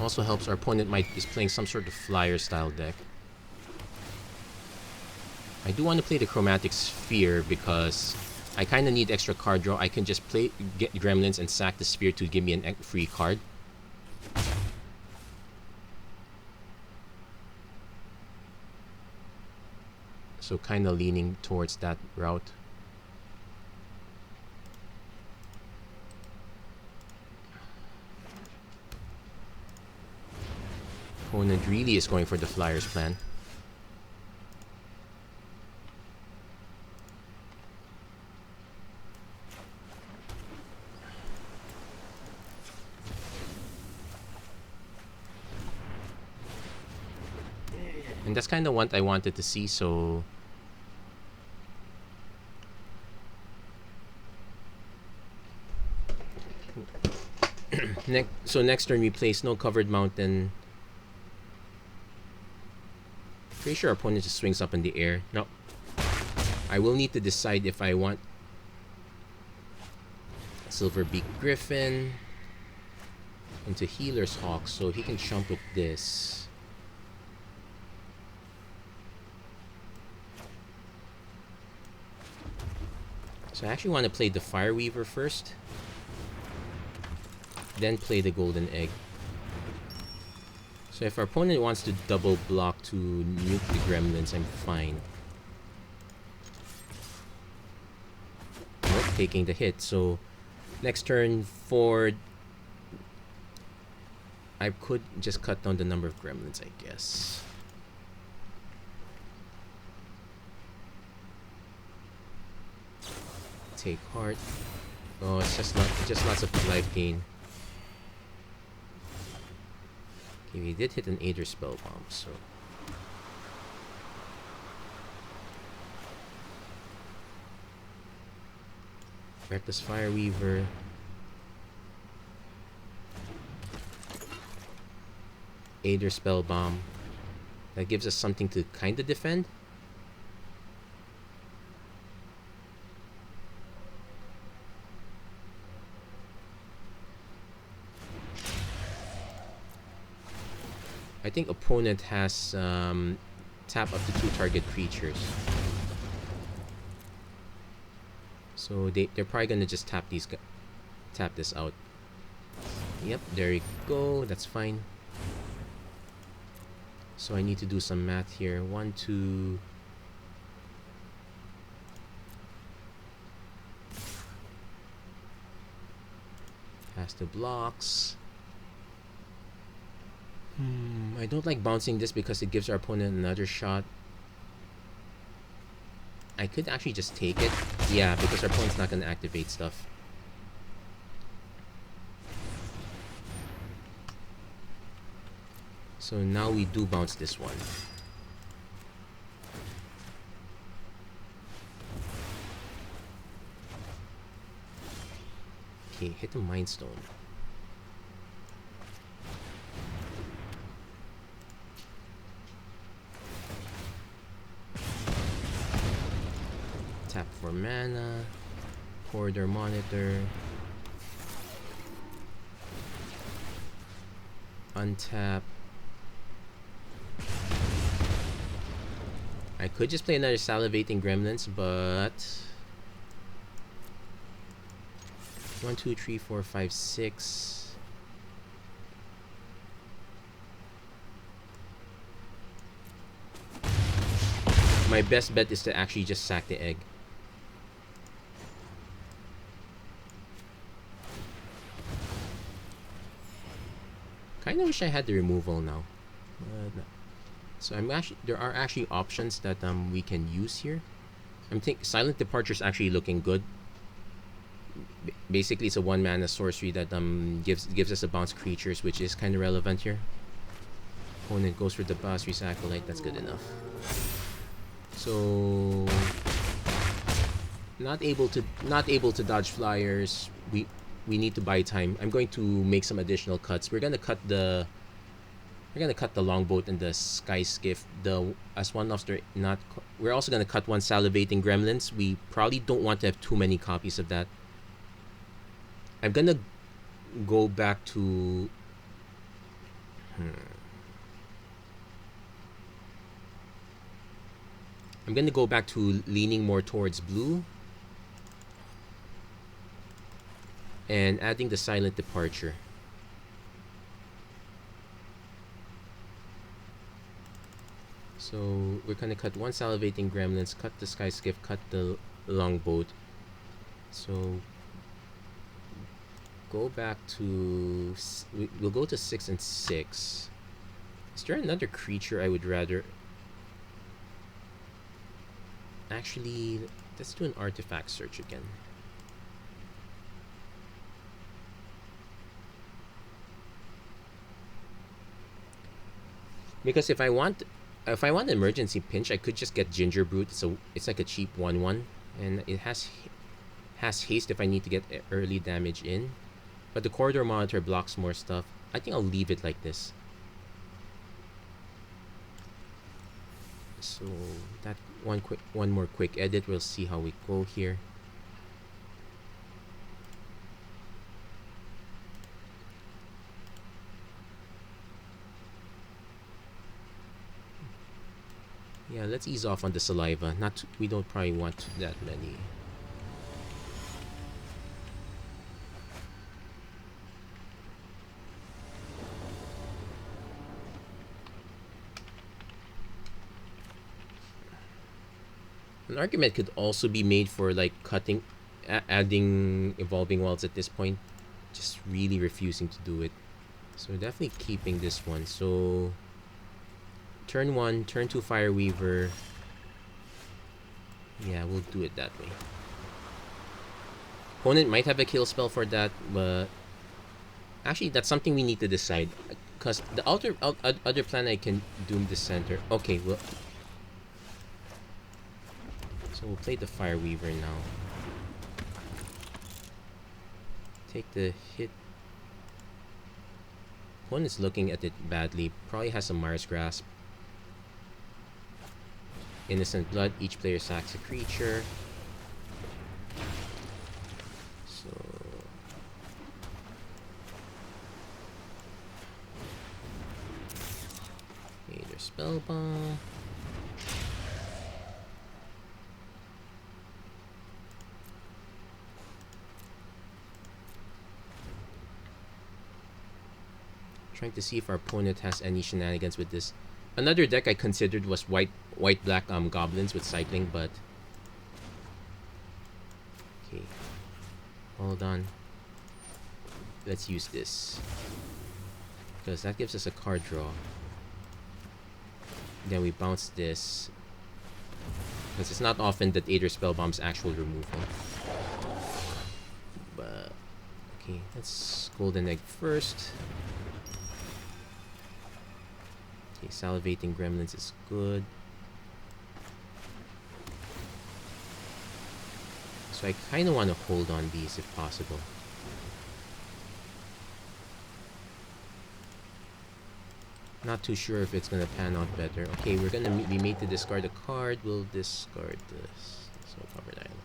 Also helps our opponent is playing some sort of flyer style deck. I do want to play the Chromatic Sphere because I kind of need extra card draw. I can just get gremlins and sack the sphere to give me a free card. So kind of leaning towards that route. Opponent really is going for the Flyers plan. And that's kind of what I wanted to see, so... So next turn we play Snow Covered Mountain. Pretty sure our opponent just swings up in the air. No. I will need to decide if I want Silverbeak Griffin into Healer's Hawk, so he can jump with this. So I actually want to play the Fireweaver first, then play the Golden Egg. So if our opponent wants to double block to nuke the gremlins, I'm fine. Nope, taking the hit. So next turn for... I could just cut down the number of gremlins, I guess. Take heart. Oh, it's just lots of life gain. Okay, we did hit an Aether Spell Bomb, so... Reckless Fireweaver. Aether Spell Bomb. That gives us something to kind of defend. I think opponent has tap up to 2 target creatures. So they're probably gonna just tap this out. Yep, there you go. That's fine. So I need to do some math here. 1, 2. Has the blocks. I don't like bouncing this because it gives our opponent another shot. I could actually just take it. Yeah, because our opponent's not going to activate stuff. So now we do bounce this one. Okay, hit the Mind Stone. Tap for mana. Corridor Monitor. Untap. I could just play another Salivating Gremlins, but 1, 2, 3, 4, 5, 6. My best bet is to actually just sack the egg. Kinda wish I had the removal now. No. So there are actually options that we can use here. I'm think Silent Departure is actually looking good. Basically, it's a 1 mana sorcery that gives us a bounce creatures, which is kind of relevant here. Opponent goes for the Basri's Acolyte. That's good enough. So not able to dodge flyers. We need to buy time. I'm going to make some additional cuts. We're gonna cut the longboat and the sky skiff. As one-offs, we're also gonna cut one Salivating Gremlins. We probably don't want to have too many copies of that. I'm gonna go back to I'm gonna go back to leaning more towards blue and adding the Silent Departure. So we're gonna cut one Salivating Gremlins, cut the Sky Skiff, cut the longboat. So go back to we'll go to 6 and 6. Is there another creature I would rather? Actually, let's do an artifact search again. Because if I want emergency pinch, I could just get Ginger Brute. So it's like a cheap 1/1, and it has haste if I need to get early damage in. But the Corridor Monitor blocks more stuff. I think I'll leave it like this. So that one more quick edit. We'll see how we go here. Yeah, let's ease off on the saliva. We don't probably want that many. An argument could also be made for like adding Evolving Wilds at this point. Just really refusing to do it. So we're definitely keeping this one. So turn 1, turn 2 Fireweaver. Yeah, we'll do it that way. Opponent might have a kill spell for that, but actually that's something we need to decide. Because the other plan I can Doom the Center. Okay, well. So we'll play the Fireweaver now. Take the hit. Opponent's looking at it badly. Probably has a Mars Grasp. Innocent Blood. Each player sacks a creature. So either Spellbomb. Trying to see if our opponent has any shenanigans with this. Another deck I considered was white-black goblins with cycling, but okay. Hold on. Let's use this because that gives us a card draw. Then we bounce this because it's not often that Aether Spellbomb's actual removal. But okay, let's Golden Egg first. Okay, Salivating Gremlins is good. So I kind of want to hold on these if possible. Not too sure if it's gonna pan out better. Okay, we're gonna be made to discard a card. We'll discard this. So covered island.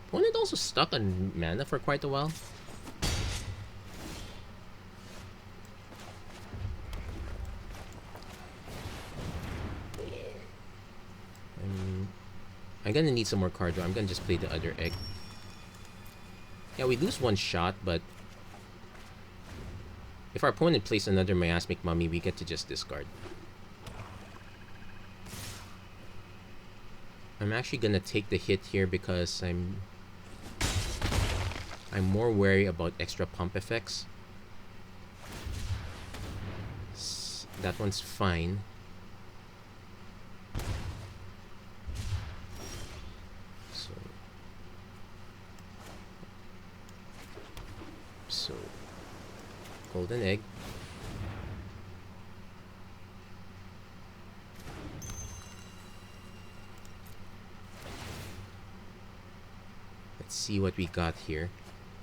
Opponent also stuck on mana for quite a while. I'm gonna need some more card draw. I'm gonna just play the other egg. Yeah, we lose one shot, but if our opponent plays another Miasmic Mummy, we get to just discard. I'm actually gonna take the hit here because I'm more wary about extra pump effects. That one's fine. So Golden Egg. Let's see what we got here.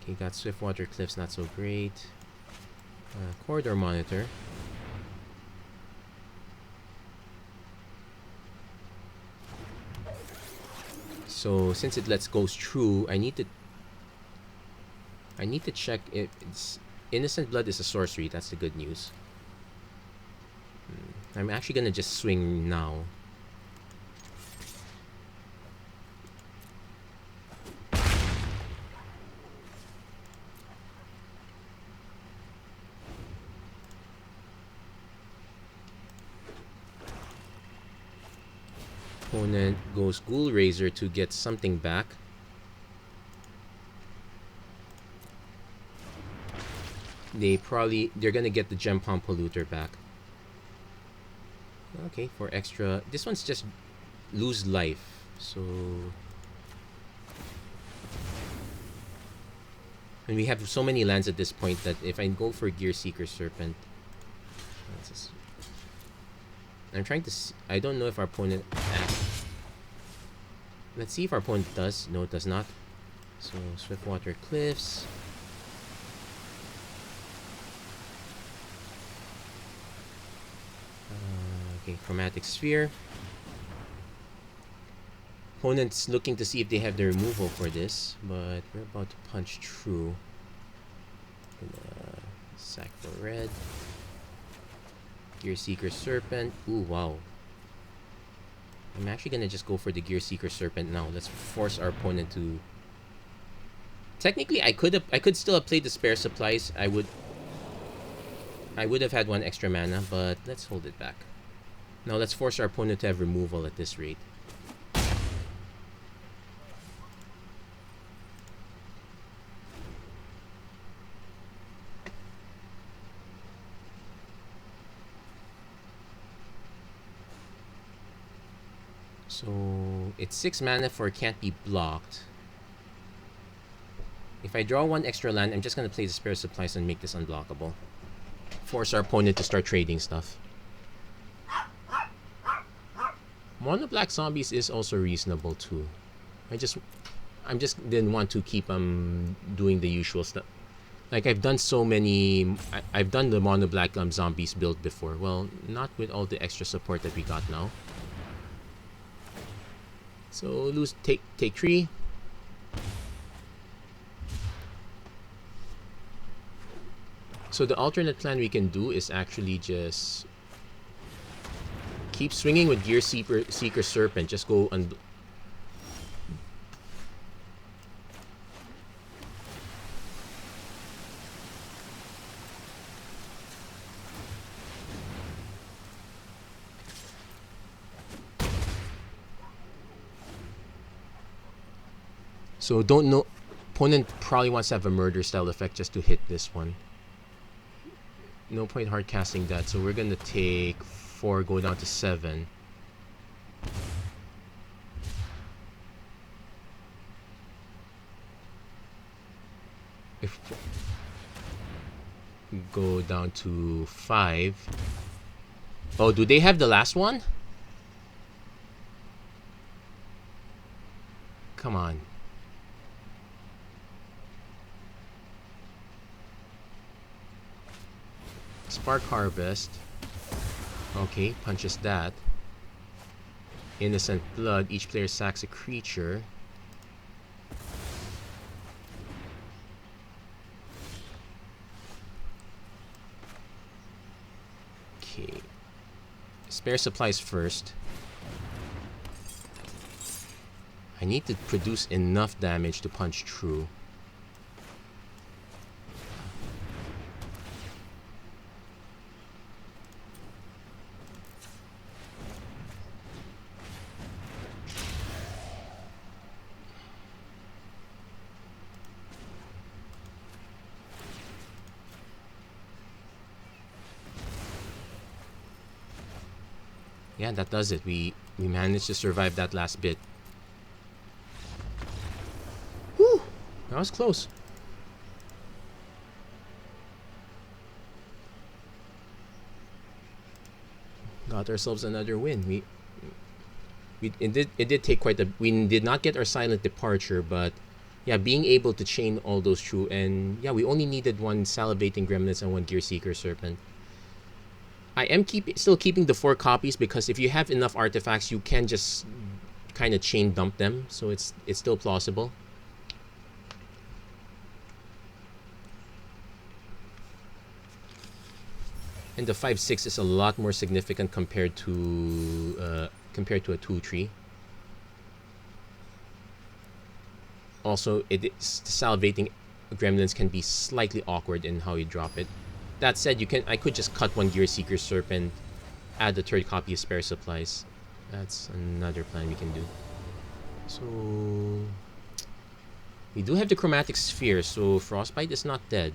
Okay, got Swiftwater Cliffs, not so great. Corridor Monitor. So since it lets Ghost through, I need to check if it's Innocent Blood is a sorcery. That's the good news. I'm actually gonna just swing now. Opponent goes Ghoul Razor to get something back. They're gonna get the Gem Palm Polluter back. Okay, for extra. This one's just lose life. So and we have so many lands at this point that if I go for Gear Seeker Serpent, I'm trying to see, I don't know if our opponent let's see if our opponent does. No, it does not. So Swiftwater Cliffs. Okay, Chromatic Sphere. Opponent's looking to see if they have the removal for this, but we're about to punch through. Gonna sack for red. Gear Seeker Serpent. Ooh, wow. I'm actually gonna just go for the Gear Seeker Serpent now. Let's force our opponent to. Technically, I could still have played the spare supplies. I would have had one extra mana, but let's hold it back. Now let's force our opponent to have removal at this rate. So it's 6 mana for can't be blocked. If I draw one extra land, I'm just gonna play the spare supplies and make this unblockable. Force our opponent to start trading stuff. Mono Black Zombies is also reasonable too. I just didn't want to keep doing the usual stuff. Like I've done so many. I've done the Mono Black Zombies build before. Well, not with all the extra support that we got now. So take 3. So the alternate plan we can do is actually just keep swinging with Gear Seeker Serpent. Just go and So don't know. Opponent probably wants to have a murder style effect just to hit this one. No point hard casting that, so we're gonna take 4, go down to 7. If we go down to 5. Oh, do they have the last one? Come on. Spark Harvest. Okay, punches that. Innocent Blood. Each player sacks a creature. Okay. Spare supplies first. I need to produce enough damage to punch through. Yeah, that does it. We managed to survive that last bit. Whew! That was close. Got ourselves another win. It did take quite a. We did not get our silent departure, but yeah, being able to chain all those through, and yeah, we only needed 1 salivating gremlins and 1 gear seeker serpent. I am still keeping the 4 copies because if you have enough artifacts, you can just kind of chain dump them, so it's still plausible. And the 5/6 is a lot more significant compared to a 2/3. Also, salivating gremlins can be slightly awkward in how you drop it. That said, I could just cut 1 Gear Seeker Serpent, add the 3rd copy of spare supplies. That's another plan we can do. So we do have the Chromatic Sphere, so Frostbite is not dead.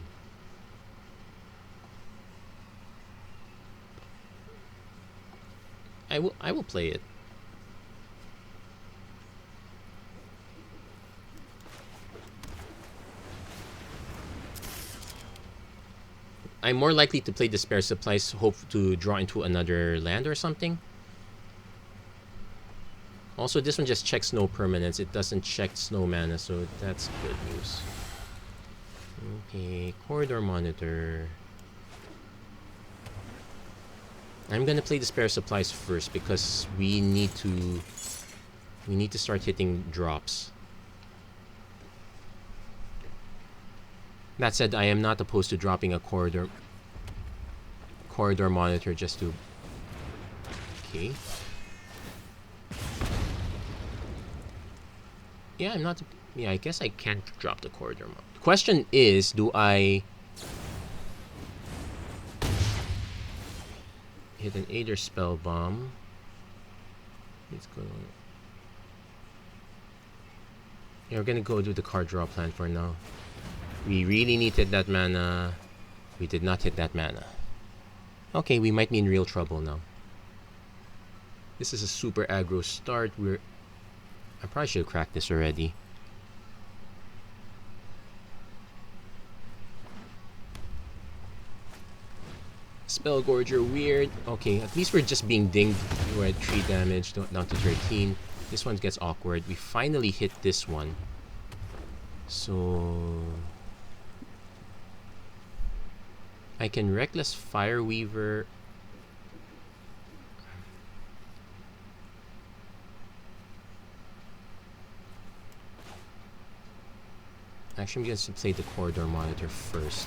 I will play it. I'm more likely to play the spare supplies, hope to draw into another land or something. Also, this one just checks no permanents. It doesn't check snow mana, so that's good news. Okay, Corridor Monitor. I'm gonna play the spare supplies first because we need to start hitting drops. That said, I am not opposed to dropping a corridor monitor just to. Okay. Yeah, I'm not. Yeah, I guess I can't drop the corridor monitor. The question is, do I hit an Aether Spell Bomb? Let's go. Yeah, we're gonna go do the card draw plan for now. We really need to hit that mana. We did not hit that mana. Okay, we might be in real trouble now. This is a super aggro start. I probably should have cracked this already. Spellgorger, weird. Okay, at least we're just being dinged. We're at 3 damage, down to 13. This one gets awkward. We finally hit this one. So I can Reckless Fireweaver. Actually, I'm going to play the Corridor Monitor first.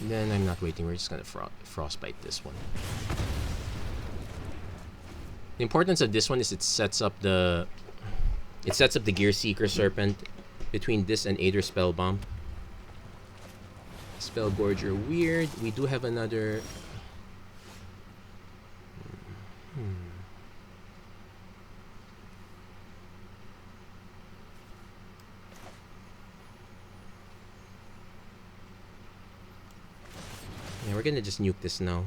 Then I'm not waiting. We're just going to Frostbite this one. The importance of this one is it sets up the Gear Seeker Serpent between this and Aether Spell Bomb. Spellgorger, weird. We do have another. gonna just nuke this now.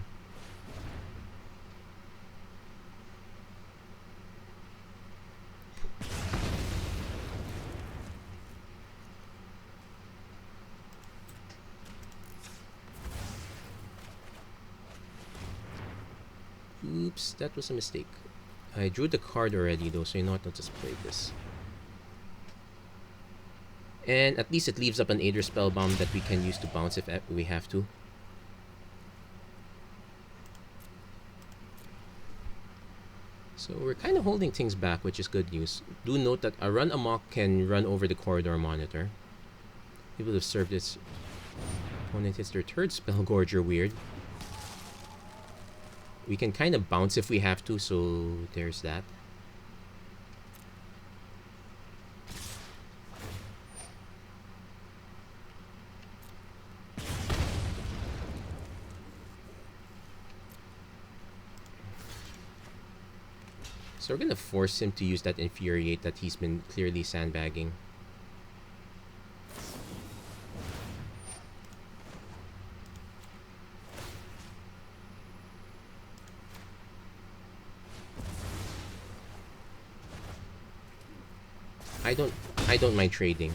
Oops, that was a mistake. I drew the card already though, so you know what, I'll just play this. And at least it leaves up an Aether Spellbomb that we can use to bounce if we have to. So we're kind of holding things back, which is good news. Do note that a Run Amok can run over the Corridor Monitor. It would have served its opponent hits their third Spellgorger weird. We can kind of bounce if we have to, so there's that. So we're going to force him to use that Infuriate that he's been clearly sandbagging. I don't mind trading.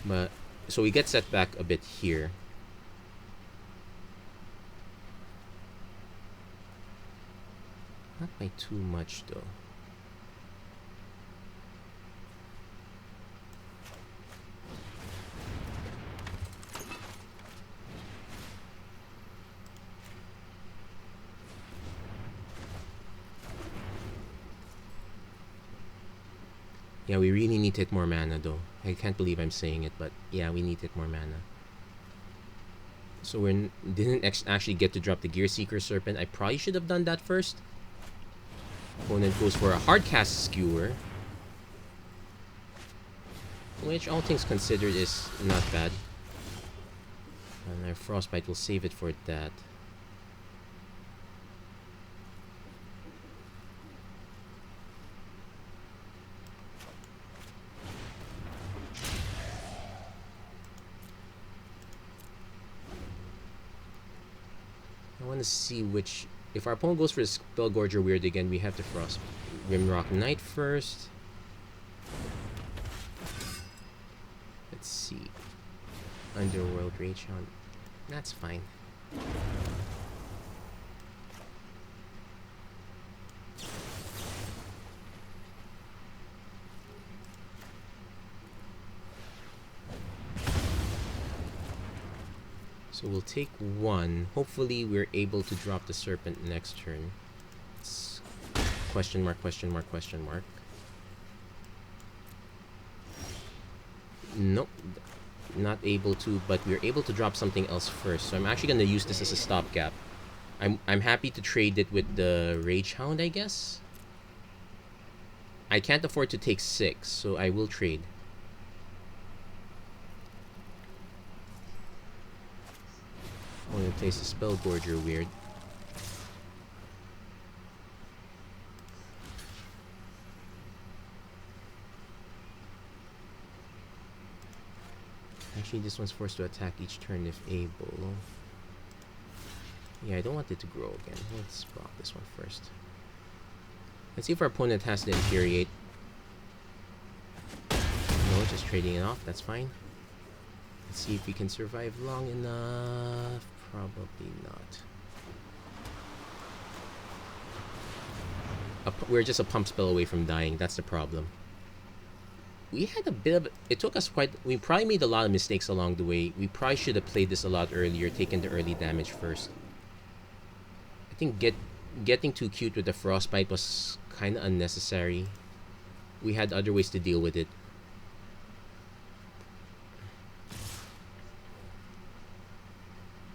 But so we get set back a bit here. Not by too much though. Yeah, we really need to hit more mana though. I can't believe I'm saying it, but yeah, we need to hit more mana. So we didn't actually get to drop the Gear Seeker Serpent. I probably should have done that first. Opponent goes for a Hardcast Skewer, which all things considered is not bad. And our Frostbite will save it for that. I want to see which... If our opponent goes for the Spellgorger Weird again, we have to Frost Rimrock Knight first. Let's see. Underworld Rage Hound. That's fine. So we'll take one. Hopefully we're able to drop the Serpent next turn. It's question mark, question mark, question mark. Nope. Not able to, but we're able to drop something else first. So I'm actually going to use this as a stopgap. I'm happy to trade it with the Rage Hound, I guess. I can't afford to take 6, so I will trade. Only place the Spellgorger Weird. Actually, this one's forced to attack each turn if able. Yeah, I don't want it to grow again. Let's rock this one first. Let's see if our opponent has the Infuriate. No, just trading it off. That's fine. Let's see if we can survive long enough. Probably not. We're just a pump spell away from dying. That's the problem. We had a bit of... It took us quite... We probably made a lot of mistakes along the way. We probably should have played this a lot earlier, taken the early damage first. I think getting too cute with the Frostbite was kind of unnecessary. We had other ways to deal with it.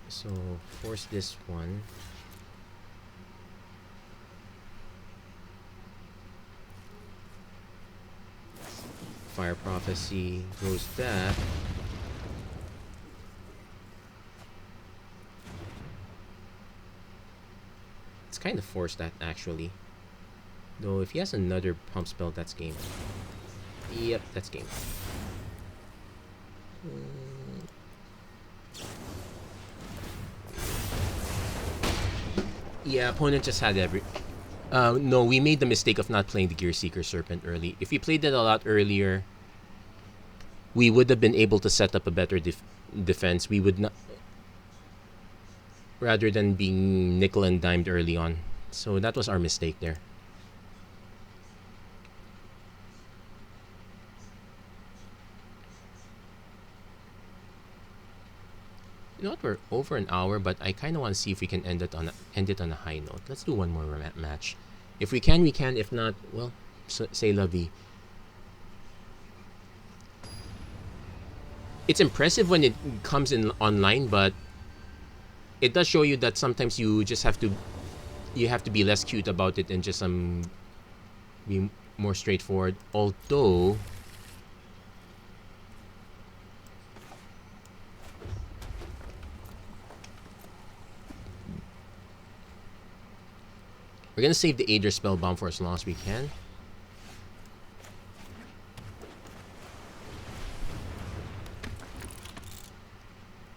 So, force this one. Fire Prophecy goes that. It's kind of forced that, actually. Though, if he has another pump spell, that's game. Yep, that's game. Yeah, opponent just had every. No, we made the mistake of not playing the Gear Seeker Serpent early. If we played it a lot earlier, we would have been able to set up a better defense. We would not, rather than being nickel and dimed early on. So that was our mistake there. You know what? We're over an hour, but I kind of want to see if we can end it on a high note. Let's do one more match. If we can, we can. If not, well, say la vie. It's impressive when it comes in online, but it does show you that sometimes you just have to be less cute about it and just be more straightforward. Although we're gonna save the Aether Spellbomb for as long as we can.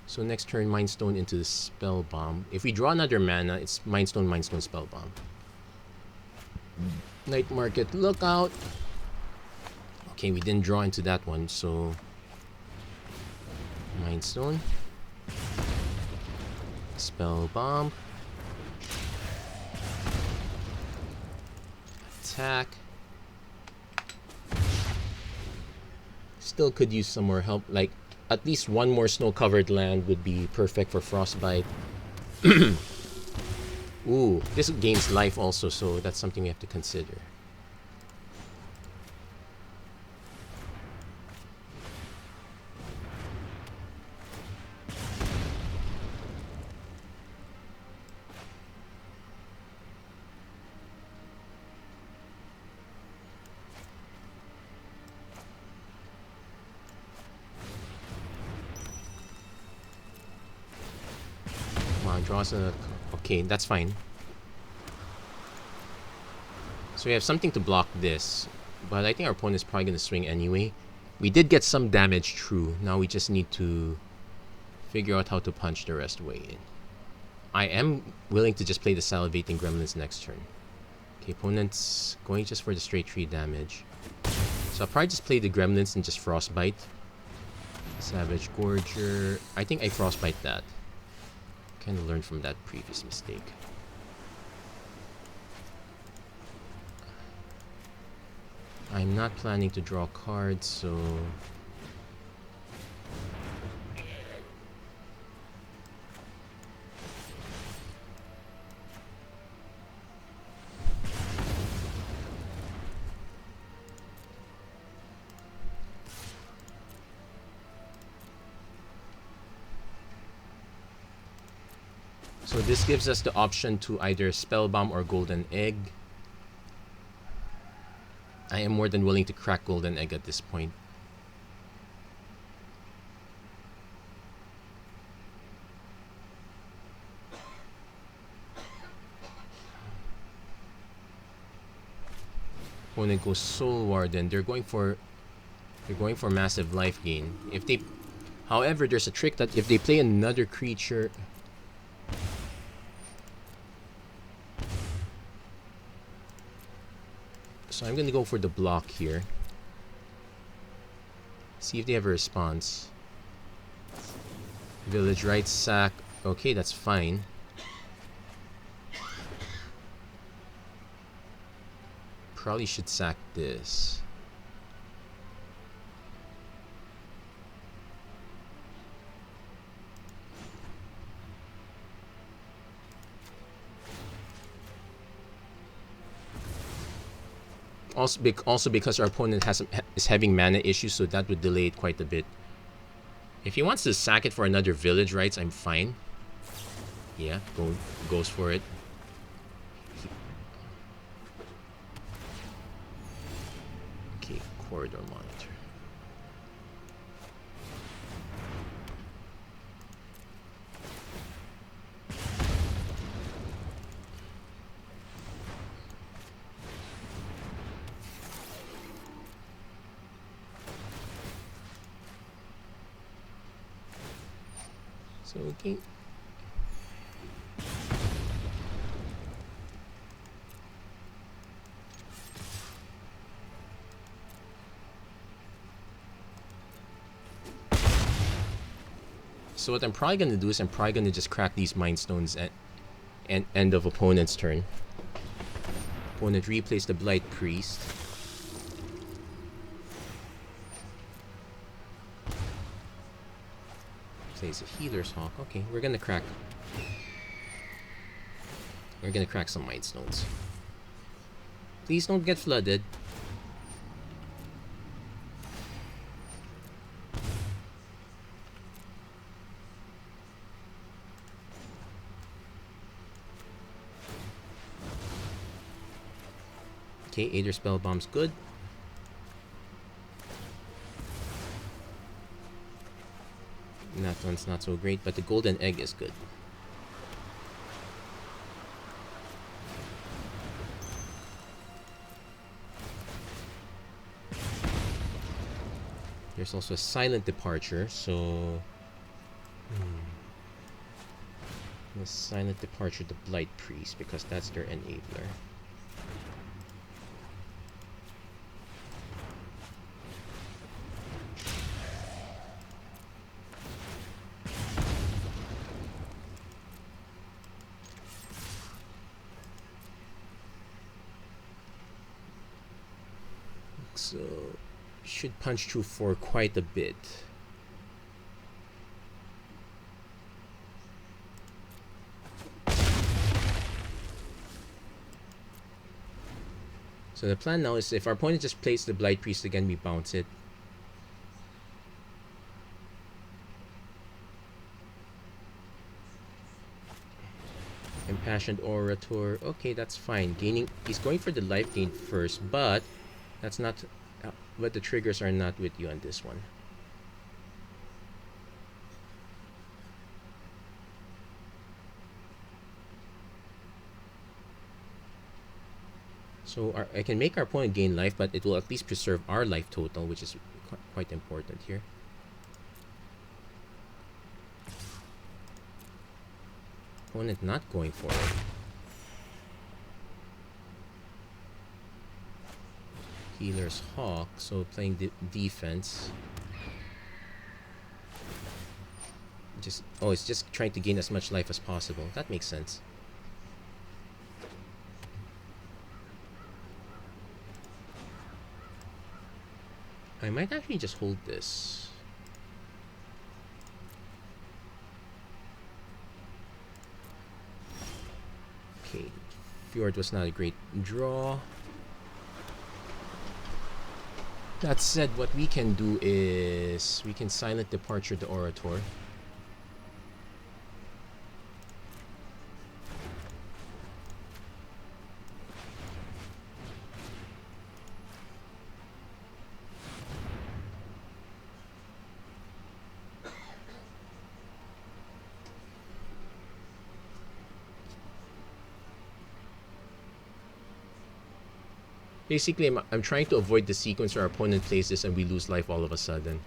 So next turn, Mind Stone into the Spellbomb. If we draw another mana, it's Mind Stone, Spellbomb. Night Market, look out! Okay, we didn't draw into that one, so Mind Stone, Spellbomb, attack. Still could use some more help, like at least one more snow-covered land would be perfect for Frostbite. Ooh, this gains life also, so that's something we have to consider. Draws a... Okay, that's fine. So we have something to block this, but I think our opponent is probably going to swing anyway. We did get some damage, true. Now we just need to figure out how to punch the rest way in. I am willing to just play the Salivating Gremlins next turn. Okay, opponent's going just for the straight 3 damage. So I'll probably just play the Gremlins and just Frostbite. Savage Gorger. I think I Frostbite that. Kind of learned from that previous mistake. I'm not planning to draw cards, so... So this gives us the option to either Spellbomb or Golden Egg. I am more than willing to crack Golden Egg at this point. Opponent goes Soul Warden. They're going for massive life gain. If they, however, there's a trick that if they play another creature. So I'm going to go for the block here. See if they have a response. Village Rites sack. Okay, that's fine. Probably should sack this. Also because our opponent is having mana issues, so that would delay it quite a bit. If he wants to sack it for another Village Rites, I'm fine. Yeah, goes for it. Okay, Corridor Monitor. So okay. So what I'm probably going to do is I'm probably going to just crack these Mind Stones at end of opponent's turn. Opponent replays the Blight Priest. Plays a Healer's Hawk. Okay, we're going to crack. We're going to crack some Mind Stones. Please don't get flooded. Okay, Aether Spell Bomb's good. That one's not so great, but the Golden Egg is good. There's also a Silent Departure, so... The Silent Departure, the Blight Priest, because that's their enabler. So, should punch through for quite a bit. So the plan now is if our opponent just plays the Blight Priest again, we bounce it. Impassioned Orator. Okay, that's fine. He's going for the life gain first, but that's not. But the triggers are not with you on this one. So I can make our opponent gain life, but it will at least preserve our life total, which is quite important here. Opponent not going for it. Healer's Hawk, so playing defense. It's just trying to gain as much life as possible. That makes sense. I might actually just hold this. Okay, Fjord was not a great draw. That said, what we can do is we can Silent Departure the Orator. Basically, I'm trying to avoid the sequence where our opponent plays this and we lose life all of a sudden.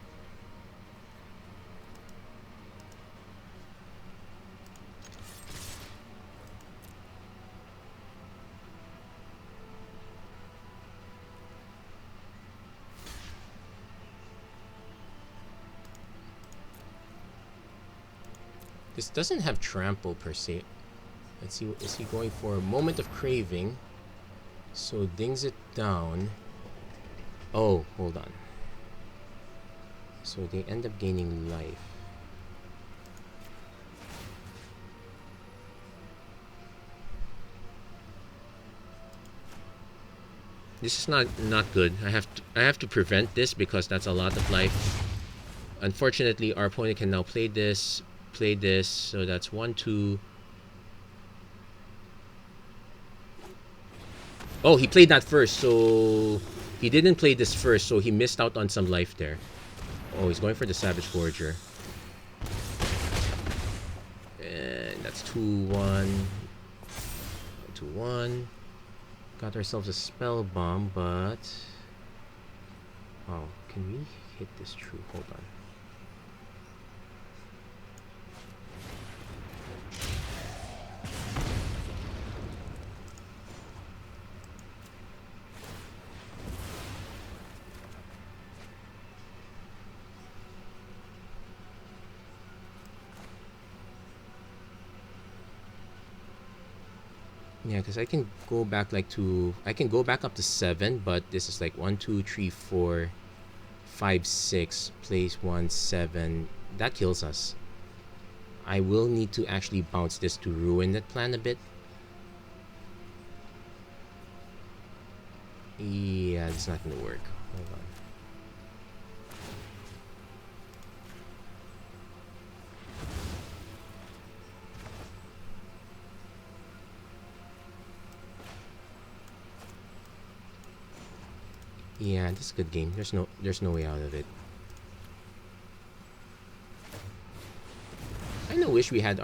This doesn't have trample per se. Let's see, is he going for a Moment of Craving? So dings it down. Oh, hold on. So they end up gaining life. This is not good. I have to prevent this because that's a lot of life. Unfortunately, our opponent can now play this. So that's 1, 2. Oh, he played that first, so he didn't play this first, so he missed out on some life there. Oh, he's going for the Savage Forger. And that's 2-1. 2-1. Got ourselves a Spell Bomb, but... Oh, can we hit this true? Hold on. Yeah, because I can go back like to... I can go back up to 7, but this is like 1, 2, 3, 4, 5, 6. Place 1, 7. That kills us. I will need to actually bounce this to ruin that plan a bit. Yeah, it's not gonna work. Hold on. Yeah, this is a good game. There's no way out of it. Kinda wish we had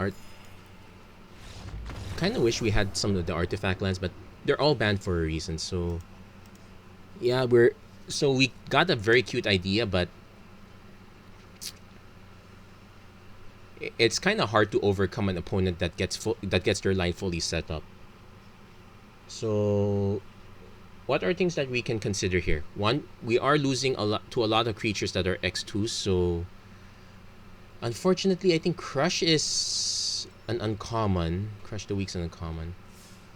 wish we had some of the artifact lands, but they're all banned for a reason, so yeah, we got a very cute idea, but it's kind of hard to overcome an opponent that gets their line fully set up. So what are things that we can consider here? One, we are losing a lot of creatures that are X2s, so unfortunately I think Crush is an uncommon. Crush the Weak's an uncommon.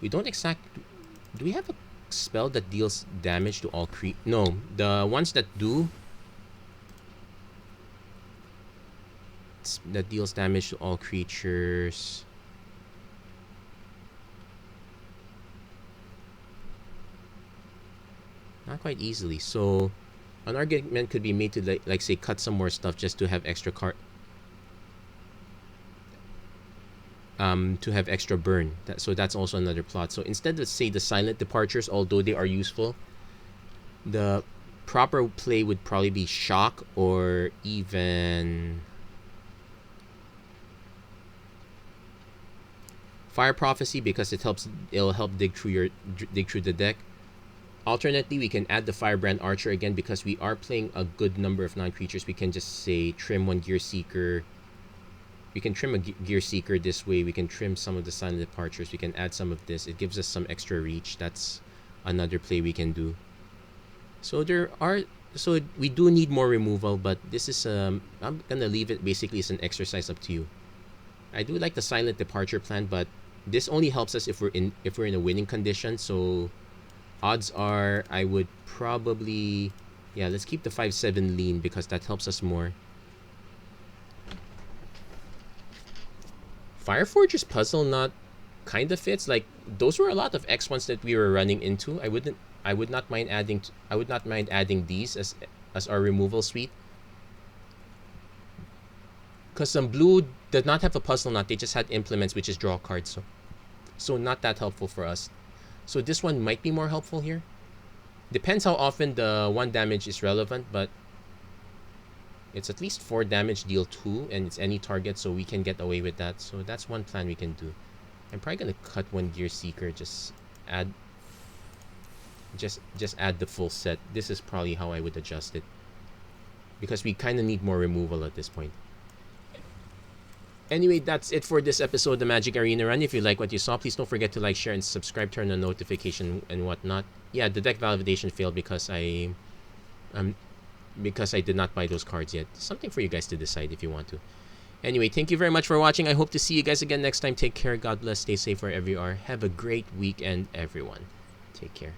We don't do we have a spell that deals damage to all No, the ones that do that deals damage to all creatures. Not quite easily. So an argument could be made to like say cut some more stuff just to have extra to have extra burn. So that's also another plot. So instead of say the silent departures, although they are useful, the proper play would probably be shock or even Fire Prophecy, because it'll help dig through the deck. Alternately, we can add the Firebrand Archer again because we are playing a good number of non-creatures. We can just say trim one Gear Seeker. We can trim a Gear Seeker this way. We can trim some of the Silent Departures. We can add some of this. It gives us some extra reach. That's another play we can do. So we do need more removal, but this is I'm gonna leave it basically as an exercise up to you. I do like the Silent Departure plan, but this only helps us if we're in a winning condition. So odds are I would probably, yeah, let's keep the 5/7 lean because that helps us more. Fireforge's puzzle not kind of fits. Like those were a lot of X1s that we were running into. I would not mind adding these as our removal suite. Because some blue did not have a puzzle knot, they just had implements, which is draw cards. So not that helpful for us. So this one might be more helpful here. Depends how often the 1 damage is relevant, but it's at least 4 damage, deal 2, and it's any target, so we can get away with that. So that's one plan we can do. I'm probably gonna cut 1 Gear Seeker, just add the full set. This is probably how I would adjust it, because we kind of need more removal at this point. Anyway, that's it for this episode of the Magic Arena Run. If you like what you saw, please don't forget to like, share, and subscribe, turn on notification and whatnot. Yeah, the deck validation failed because I did not buy those cards yet. Something for you guys to decide if you want to. Anyway, thank you very much for watching. I hope to see you guys again next time. Take care. God bless. Stay safe wherever you are. Have a great weekend, everyone. Take care.